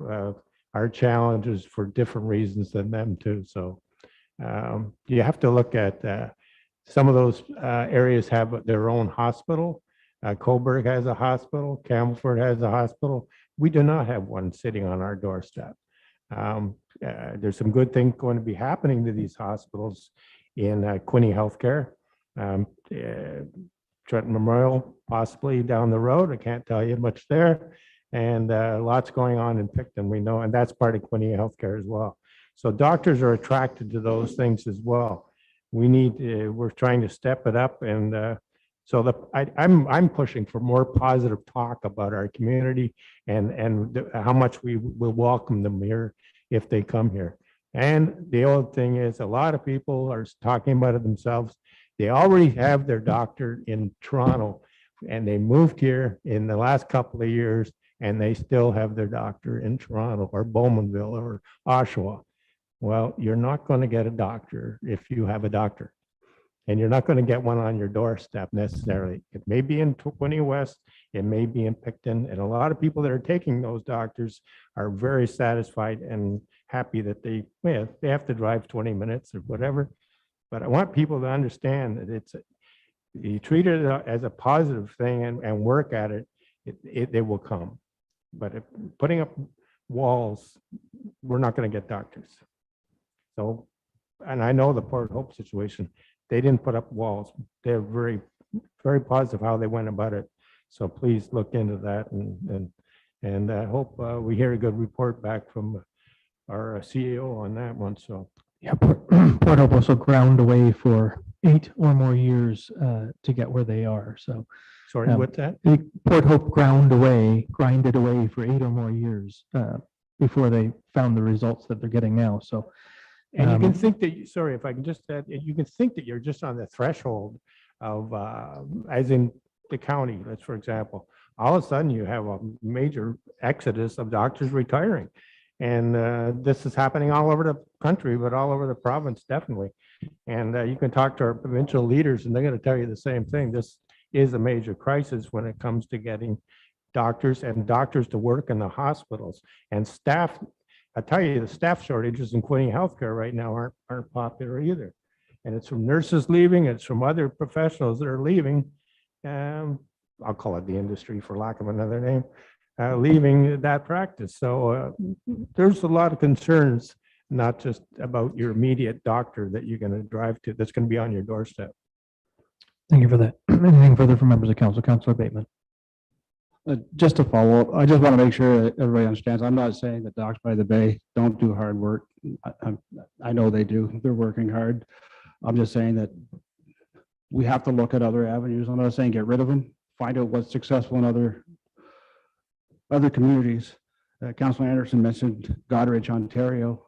Speaker 5: our challenges for different reasons than them too. So you have to look at some of those areas have their own hospital. Coburg has a hospital. Campbellford has a hospital. We do not have one sitting on our doorstep. There's some good things going to be happening to these hospitals in Quinte Healthcare. Trenton Memorial possibly down the road. I can't tell you much there. And lots going on in Picton, we know, and that's part of Quinte Healthcare as well. So doctors are attracted to those things as well. We're trying to step it up, and so I'm pushing for more positive talk about our community and how much we will welcome them here if they come here. And the old thing is, a lot of people are talking about it themselves. They already have their doctor in Toronto, and they moved here in the last couple of years, and they still have their doctor in Toronto or Bowmanville or Oshawa. Well, you're not going to get a doctor if you have a doctor, and you're not going to get one on your doorstep necessarily. It may be in Quinte West, it may be in Picton, and a lot of people that are taking those doctors are very satisfied and happy that they have to drive 20 minutes or whatever. But I want people to understand that you treat it as a positive thing and work at it, they will come. But if putting up walls, we're not going to get doctors. So, and I know the Port Hope situation, they didn't put up walls. They're very, very positive how they went about it. So please look into that and I hope we hear a good report back from our CEO on that one. So
Speaker 1: Yeah, Port Hope also ground away for 8 or more years to get where they are. So
Speaker 5: sorry, what's that?
Speaker 1: Port Hope grinded away for 8 or more years before they found the results that they're getting now. So,
Speaker 5: And you can think that, sorry, if I can just add, you can think that you're just on the threshold of, as in the county, let's for example, all of a sudden you have a major exodus of doctors retiring. And this is happening all over the country, but all over the province, definitely. And you can talk to our provincial leaders and they're going to tell you the same thing. This is a major crisis when it comes to getting doctors to work in the hospitals and staff. I tell you, the staff shortages in Quinte healthcare right now aren't popular either. And it's from nurses leaving, it's from other professionals that are leaving. I'll call it the industry for lack of another name, leaving that practice. So there's a lot of concerns, not just about your immediate doctor that you're going to drive to, that's going to be on your doorstep.
Speaker 1: thank you for that. Anything further from members of council? Councilor Bateman.
Speaker 7: Just to follow up, I just want to make sure that everybody understands. I'm not saying that Docs by the Bay don't do hard work. I know they do. They're working hard. I'm just saying that we have to look at other avenues. I'm not saying get rid of them. Find out what's successful in other communities. Councilor Anderson mentioned Goderich, Ontario,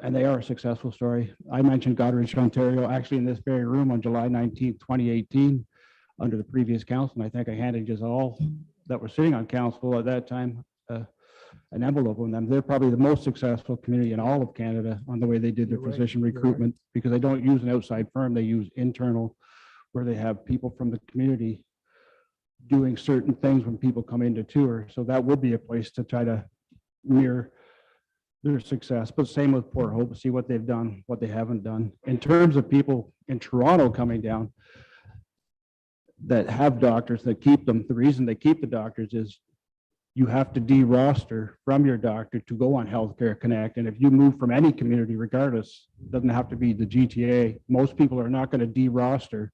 Speaker 7: and they are a successful story. I mentioned Goderich, Ontario, actually in this very room on July 19th, 2018, under the previous council. And I think I handed you all that were sitting on council at that time an envelope on them. They're probably the most successful community in all of Canada on the way they did their physician recruitment, because they don't use an outside firm. They use internal, where they have people from the community doing certain things when people come in to tour. So that would be a place to try to mirror their success. But same with Port Hope, see what they've done, what they haven't done. In terms of people in Toronto coming down that have doctors that keep them, the reason they keep the doctors is you have to de-roster from your doctor to go on Healthcare Connect. And if you move from any community, regardless, it doesn't have to be the GTA, most people are not going to de-roster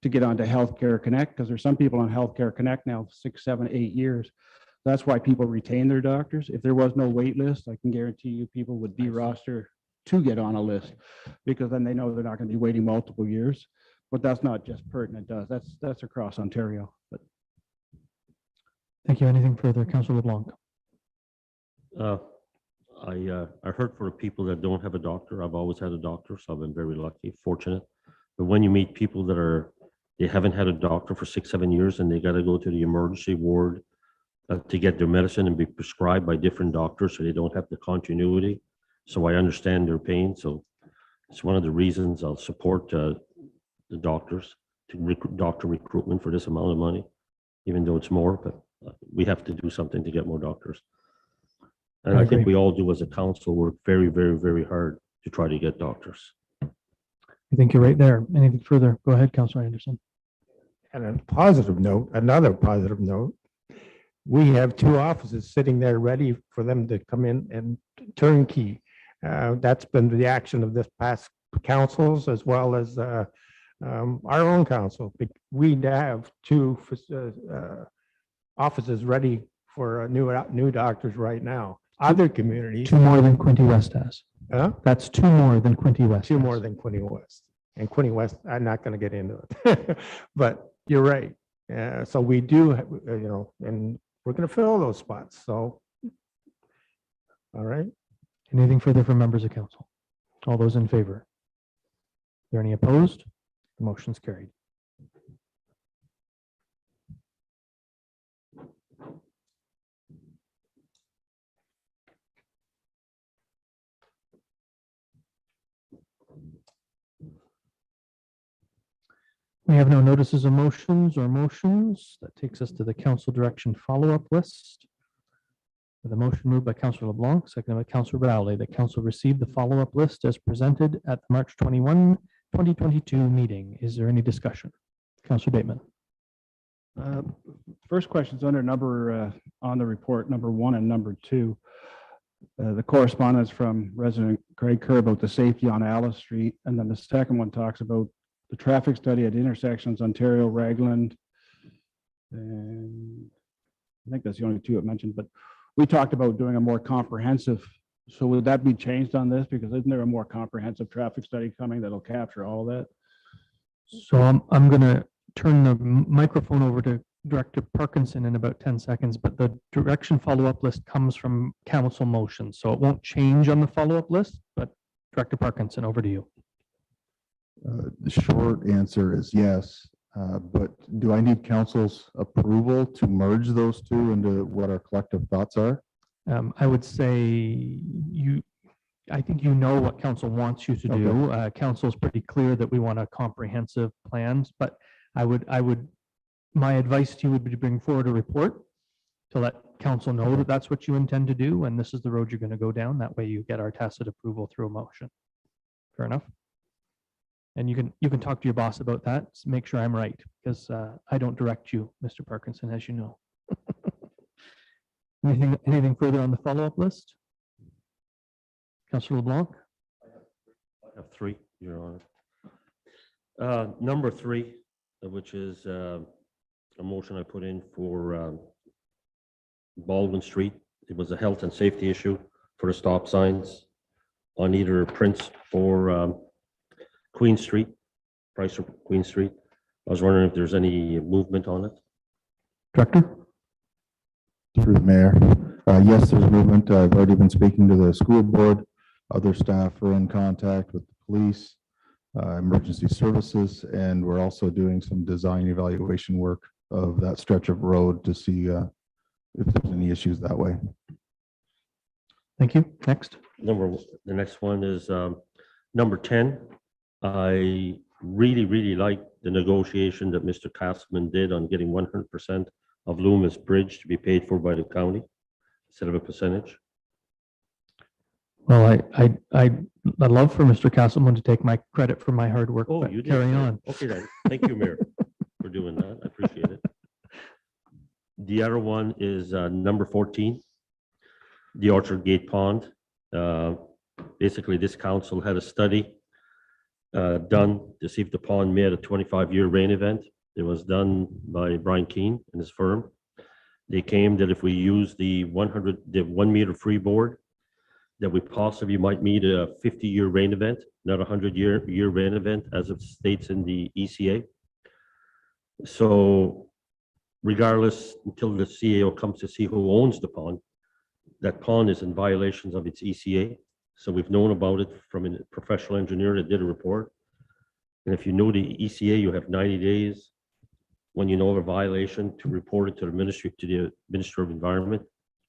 Speaker 7: to get onto Healthcare Connect, because there's some people on Healthcare Connect now 6, 7, 8 years. That's why people retain their doctors. If there was no wait list, I can guarantee you people would de-roster to get on a list, because then they know they're not going to be waiting multiple years. But that's not just pertinent to us. That's across Ontario. But
Speaker 1: Thank you. Anything further? Councilor LeBlanc.
Speaker 11: I heard for the people that don't have a doctor, I've always had a doctor, so I've been very lucky, fortunate. But when you meet people that they haven't had a doctor for 6, 7 years and they got to go to the emergency ward to get their medicine and be prescribed by different doctors, so they don't have the continuity. So I understand their pain. So it's one of the reasons I'll support the doctors to doctor recruitment for this amount of money, even though it's more, but we have to do something to get more doctors. And I think we all do as a council work very, very, very hard to try to get doctors.
Speaker 1: I think you're right there. Anything further? Go ahead, Councilor Anderson.
Speaker 5: And a positive note, another positive note, we have 2 offices sitting there ready for them to come in and turnkey. That's been the action of this past councils, as well as our own council. We have 2 offices ready for new doctors right now. Other communities.
Speaker 1: 2 more than Quinte West has.
Speaker 5: Huh?
Speaker 1: That's 2 more than Quinte West.
Speaker 5: 2 more than Quinte West. And Quinte West, I'm not going to get into it. But you're right. So we do, and we're going to fill those spots. So, all right.
Speaker 1: Anything further from members of council? All those in favor? Are there any opposed? The motion's carried. We have no notices of motions or motions. That takes us to the council direction follow-up list. With a motion moved by Councilor LeBlanc, seconded by Councilor Rowley, that council received the follow-up list as presented at the March 21, 2022 meeting. Is there any discussion? Councilor Bateman.
Speaker 7: first question's under number on the report, number 1 and number 2. The correspondence from resident Craig Kerr about the safety on Alice Street. And then the second one talks about the traffic study at intersections, Ontario, Ragland, And I think that's the only two I mentioned, but we talked about doing a more comprehensive. So would that be changed on this? Because isn't there a more comprehensive traffic study coming that'll capture all that?
Speaker 1: So I'm going to turn the microphone over to Director Parkinson in about 10 seconds, but the direction follow-up list comes from council motion, so it won't change on the follow-up list, but Director Parkinson, over to you.
Speaker 14: The short answer is yes, but do I need council's approval to merge those two into what our collective thoughts are?
Speaker 1: I would say I think you know what council wants you to do. Council is pretty clear that we want a comprehensive plans, but my advice to you would be to bring forward a report to let council know that that's what you intend to do, and this is the road you're going to go down. That way you get our tacit approval through a motion. Fair enough? And you can talk to your boss about that, make sure I'm right, because I don't direct you, Mr. Parkinson, as you know. Anything further on the follow-up list? Councillor LeBlanc?
Speaker 11: I have three, Your Honor. Number three, which is a motion I put in for Baldwin Street. It was a health and safety issue for the stop signs on either Prince or Queen Street, Price or Queen Street. I was wondering if there's any movement on it.
Speaker 1: Director?
Speaker 14: Through the mayor. Yes, there's movement. I've already been speaking to the school board. Other staff are in contact with the police, emergency services, and we're also doing some design evaluation work of that stretch of road to see if there's any issues that way.
Speaker 1: Thank you. Next.
Speaker 11: The next one is number 10. I really like the negotiation that Mr. Castleman did on getting 100% of Loomis Bridge to be paid for by the county instead of a percentage.
Speaker 1: Well, I'd love for Mr. Castleman to take my credit for my hard work,
Speaker 11: Oh,
Speaker 1: but
Speaker 11: you did.
Speaker 1: carry on.
Speaker 11: Okay, then. Thank you, Mayor, for doing that. I appreciate it. The other one is number 14, the Orchard Gate Pond. Basically, this council had a study done to see if the pond made a 25-year rain event. It was done by Brian Keane and his firm. They came that if we use the 1 meter freeboard, that we possibly might meet a 50-year rain event, not a 100-year rain event, as it states in the ECA. So regardless, until the CAO comes to see who owns the pond, that pond is in violations of its ECA. So we've known about it from a professional engineer that did a report. And if you know the ECA, you have 90 days when you know of a violation to report it to the Ministry of Environment.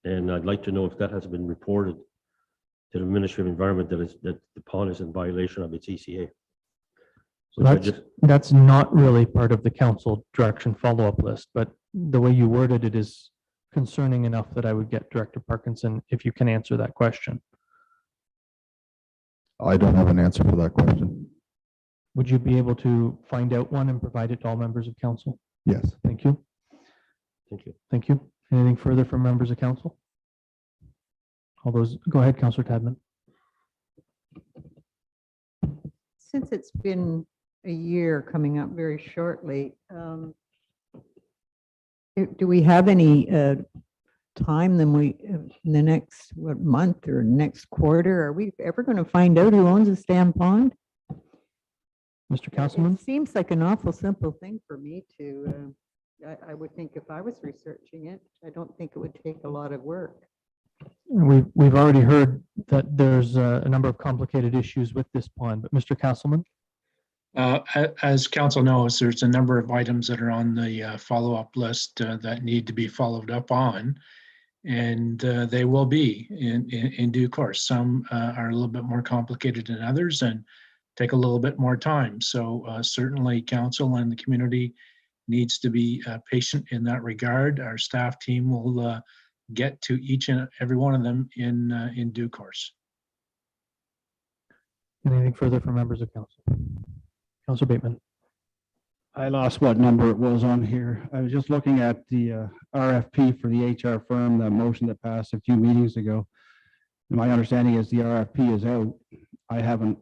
Speaker 11: And I'd like to know if that has been reported to the Ministry of Environment that the pond is in violation of its ECA. So
Speaker 1: That's not really part of the council direction follow-up list, but the way you worded it is concerning enough that I would get Director Parkinson if you can answer that question.
Speaker 14: I don't have an answer for that question.
Speaker 1: Would you be able to find out one and provide it to all members of council?
Speaker 14: Yes.
Speaker 1: Thank you.
Speaker 11: Thank you.
Speaker 1: Thank you. Anything further from members of council? All those, go ahead, Councillor Tadman.
Speaker 6: Since it's been a year coming up very shortly, do we have any time then in the next month or next quarter? Are we ever going to find out who owns the Stam Pond?
Speaker 1: Mr. Councilman?
Speaker 6: It seems like an awful simple thing for me to, I would think if I was researching it, I don't think it would take a lot of work.
Speaker 1: We've already heard that there's a number of complicated issues with this pond, but Mr. Castleman?
Speaker 13: As council knows, there's a number of items that are on the follow-up list that need to be followed up on, and they will be in due course. Some are a little bit more complicated than others and take a little bit more time. So certainly council and the community needs to be patient in that regard. Our staff team will get to each and every one of them in due course.
Speaker 1: Anything further from members of council? Councilor Bateman.
Speaker 7: I lost what number it was on here. I was just looking at the RFP for the HR firm, the motion that passed a few meetings ago. And my understanding is the RFP is out. I haven't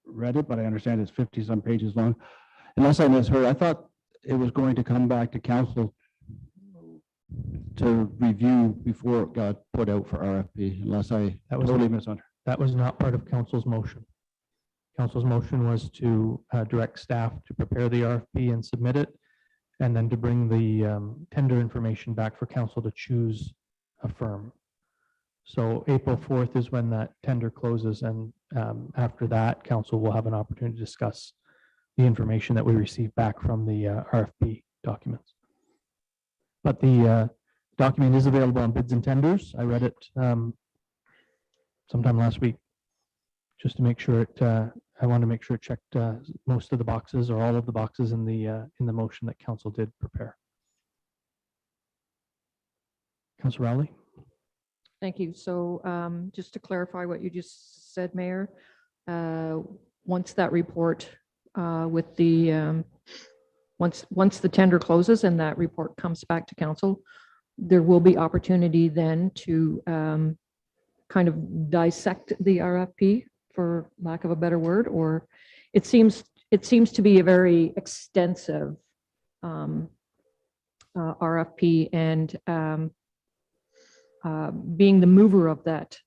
Speaker 7: read it, but I understand it's 50-some pages long. Unless I misheard, I thought it was going to come back to council
Speaker 3: to review before it got put out for RFP, unless I
Speaker 1: That was
Speaker 3: totally misunderstood.
Speaker 1: That was not part of council's motion. Council's motion was to direct staff to prepare the RFP and submit it, and then to bring the tender information back for council to choose a firm. So April 4th is when that tender closes, and after that, council will have an opportunity to discuss the information that we receive back from the RFP documents. But the document is available on bids and tenders. I read it sometime last week, just to make sure it, I want to make sure it checked most of the boxes or all of the boxes in the motion that council did prepare. Councilor Rowley?
Speaker 4: Thank you. So just to clarify what you just said, Mayor, once that report with the, once the tender closes and that report comes back to council, there will be opportunity then to kind of dissect the RFP, for lack of a better word, or it seems to be a very extensive RFP, and being the mover of that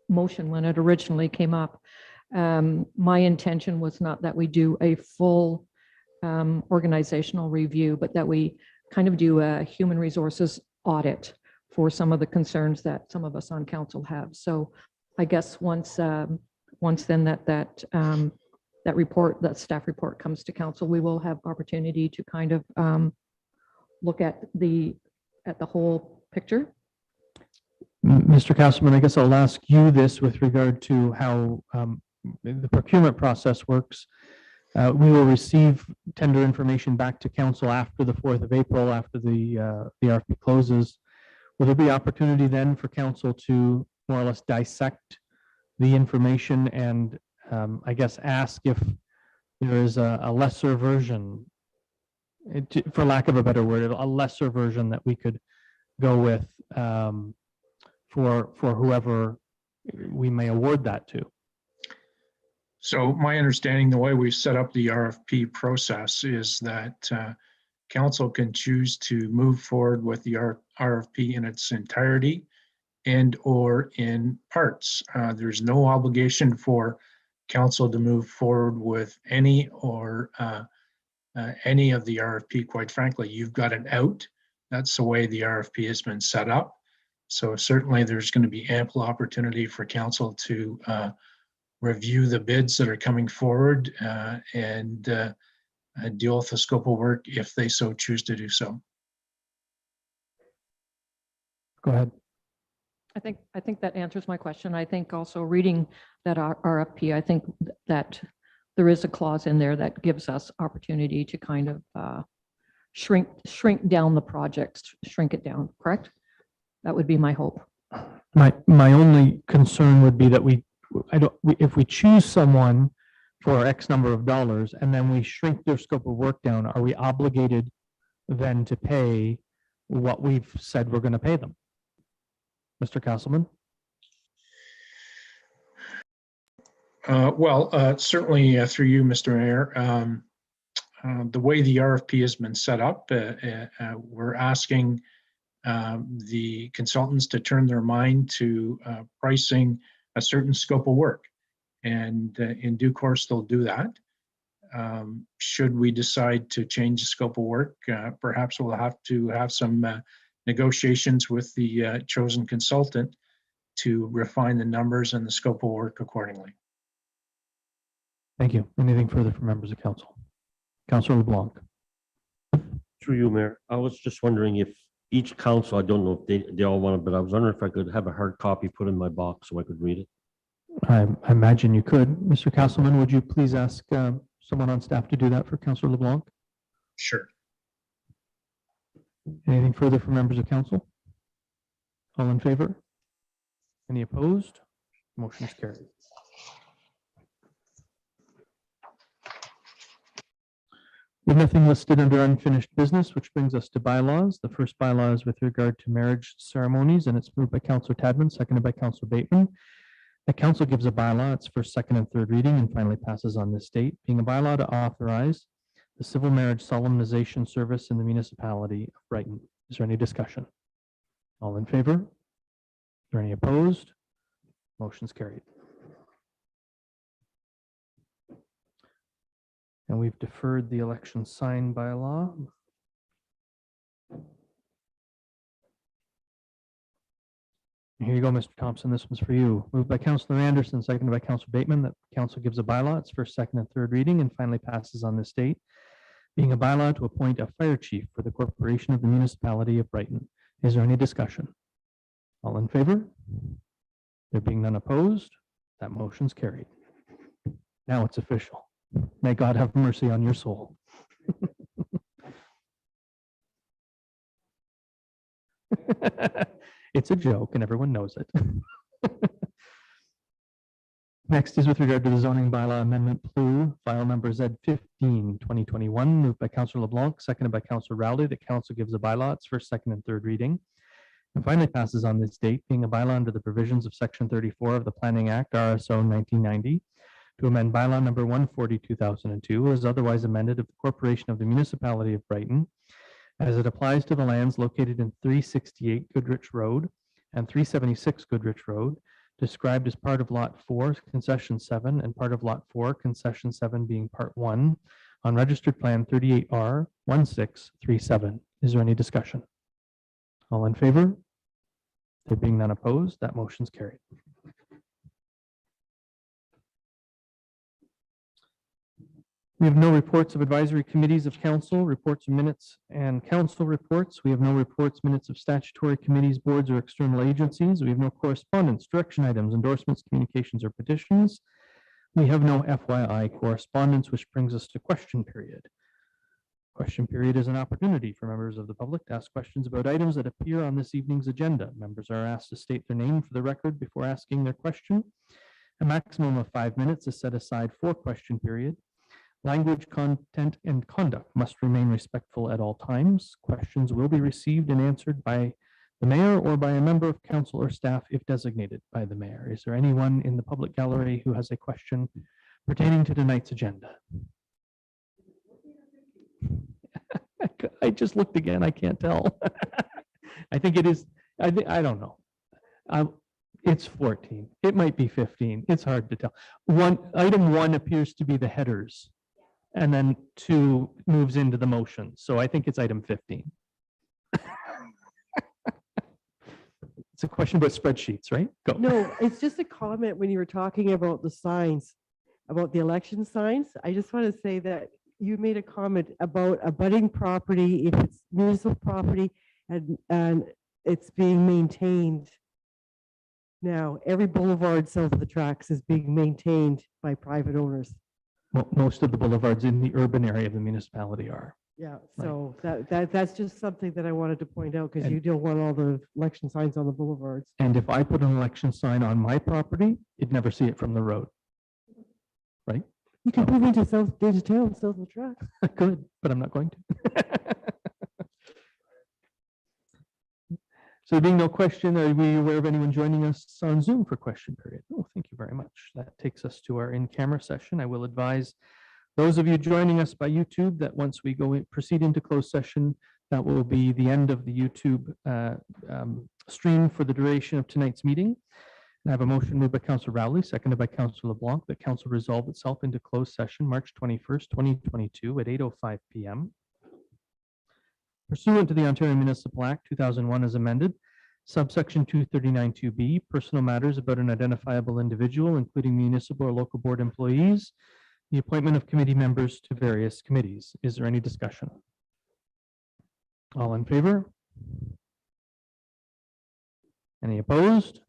Speaker 4: motion when it originally came up, my intention was not that we do a full organizational review, but that we kind of do a human resources audit for some of the concerns that some of us on council have. So I guess once then that report, that staff report comes to council, we will have opportunity to kind of look at the whole picture.
Speaker 1: Mr. Castleman, I guess I'll ask you this with regard to how the procurement process works. We will receive tender information back to council after the 4th of April, after the RFP closes. Will there be opportunity then for council to more or less dissect the information and I guess ask if there is a lesser version, for lack of a better word, a lesser version that we could go with for whoever we may award that to?
Speaker 13: So my understanding, the way we've set up the RFP process is that council can choose to move forward with the RFP in its entirety and or in parts. There's no obligation for council to move forward with any or any of the RFP. Quite frankly, you've got an out. That's the way the RFP has been set up. So certainly there's going to be ample opportunity for council to review the bids that are coming forward and deal with the scope of work if they so choose to do so.
Speaker 1: Go ahead.
Speaker 4: I think that answers my question. I think also reading that RFP, I think that there is a clause in there that gives us opportunity to kind of shrink down the project, shrink it down, correct? That would be my hope.
Speaker 1: My only concern would be that if we choose someone for X number of dollars and then we shrink their scope of work down, are we obligated then to pay what we've said we're going to pay them? Mr. Castleman?
Speaker 13: Well, certainly through you, Mr. Mayor, the way the RFP has been set up, we're asking the consultants to turn their mind to pricing a certain scope of work, and in due course they'll do that. Should we decide to change the scope of work, perhaps we'll have to have some negotiations with the chosen consultant to refine the numbers and the scope of work accordingly.
Speaker 1: Thank you. Anything further from members of council? Councilor LeBlanc.
Speaker 11: Through you, Mayor, I was just wondering if each council, I don't know if they all want it, but I was wondering if I could have a hard copy put in my box so I could read it.
Speaker 1: I imagine you could. Mr. Castleman, would you please ask someone on staff to do that for Councilor LeBlanc?
Speaker 13: Sure.
Speaker 1: Anything further from members of council? All in favor? Any opposed? Motion is carried. We have nothing listed under unfinished business, which brings us to bylaws. The first bylaw is with regard to marriage ceremonies, and it's moved by Councilor Tadman, seconded by Councilor Bateman. The council gives a bylaw, it's first, second, and third reading, and finally passes on this date, being a bylaw to authorize the civil marriage solemnization service in the municipality of Brighton. Is there any discussion? All in favor? Is there any opposed? Motion's carried. And we've deferred the election sign bylaw. Here you go, Mr. Thompson. This one's for you. Moved by Councillor Anderson, seconded by Councillor Bateman, that council gives a bylaw its first, second, and third reading and finally passes on this date, being a bylaw to appoint a fire chief for the corporation of the municipality of Brighton. Is there any discussion? All in favor? There being none opposed, that motion's carried. Now it's official. May God have mercy on your soul. It's a joke and everyone knows it. Next is with regard to the zoning bylaw amendment PLU, file number Z15, 2021, moved by Councillor LeBlanc, seconded by Councillor Rowley, that council gives a bylaw its first, second, and third reading, and finally passes on this date, being a bylaw under the provisions of Section 34 of the Planning Act, RSO 1990, to amend bylaw number 140, 2002, as otherwise amended of the corporation of the municipality of Brighton, as it applies to the lands located in 368 Goodrich Road and 376 Goodrich Road, described as part of Lot 4, Concession 7, and part of Lot 4, Concession 7 being Part 1, on Registered Plan 38R 1637. Is there any discussion? All in favor? There being none opposed, that motion's carried. We have no reports of advisory committees of council, reports of minutes and council reports. We have no reports, minutes of statutory committees, boards, or external agencies. We have no correspondence, direction items, endorsements, communications, or petitions. We have no FYI correspondence, which brings us to question period. Question period is an opportunity for members of the public to ask questions about items that appear on this evening's agenda. Members are asked to state their name for the record before asking their question. A maximum of 5 minutes is set aside for question period. Language, content, and conduct must remain respectful at all times. Questions will be received and answered by the mayor or by a member of council or staff if designated by the mayor. Is there anyone in the public gallery who has a question pertaining to tonight's agenda? I just looked again. I can't tell. I think it is. I don't know. It's 14. It might be 15. It's hard to tell. Item 1 appears to be the headers, and then 2 moves into the motion. So I think it's item 15. It's a question about spreadsheets, right? Go.
Speaker 8: No, it's just a comment when you were talking about the signs, about the election signs. I just want to say that you made a comment about abutting property, if it's municipal property and it's being maintained. Now, every boulevard south of the tracks is being maintained by private owners.
Speaker 1: Well, most of the boulevards in the urban area of the municipality are.
Speaker 8: Yeah, so that's just something that I wanted to point out, because you don't want all the election signs on the boulevards.
Speaker 1: And if I put an election sign on my property, you'd never see it from the road. Right?
Speaker 8: You can move into town, south of the tracks.
Speaker 1: I could, but I'm not going to. So being no question, are we aware of anyone joining us on Zoom for question period? Oh, thank you very much. That takes us to our in-camera session. I will advise those of you joining us by YouTube that once we proceed into closed session, that will be the end of the YouTube stream for the duration of tonight's meeting. I have a motion moved by Councillor Rowley, seconded by Councillor LeBlanc, that council resolve itself into closed session March 21st, 2022 at 8:05 p.m. Pursuant to the Ontario Municipal Act 2001 as amended, subsection 239(2)B, personal matters about an identifiable individual, including municipal or local board employees, the appointment of committee members to various committees. Is there any discussion? All in favor? Any opposed?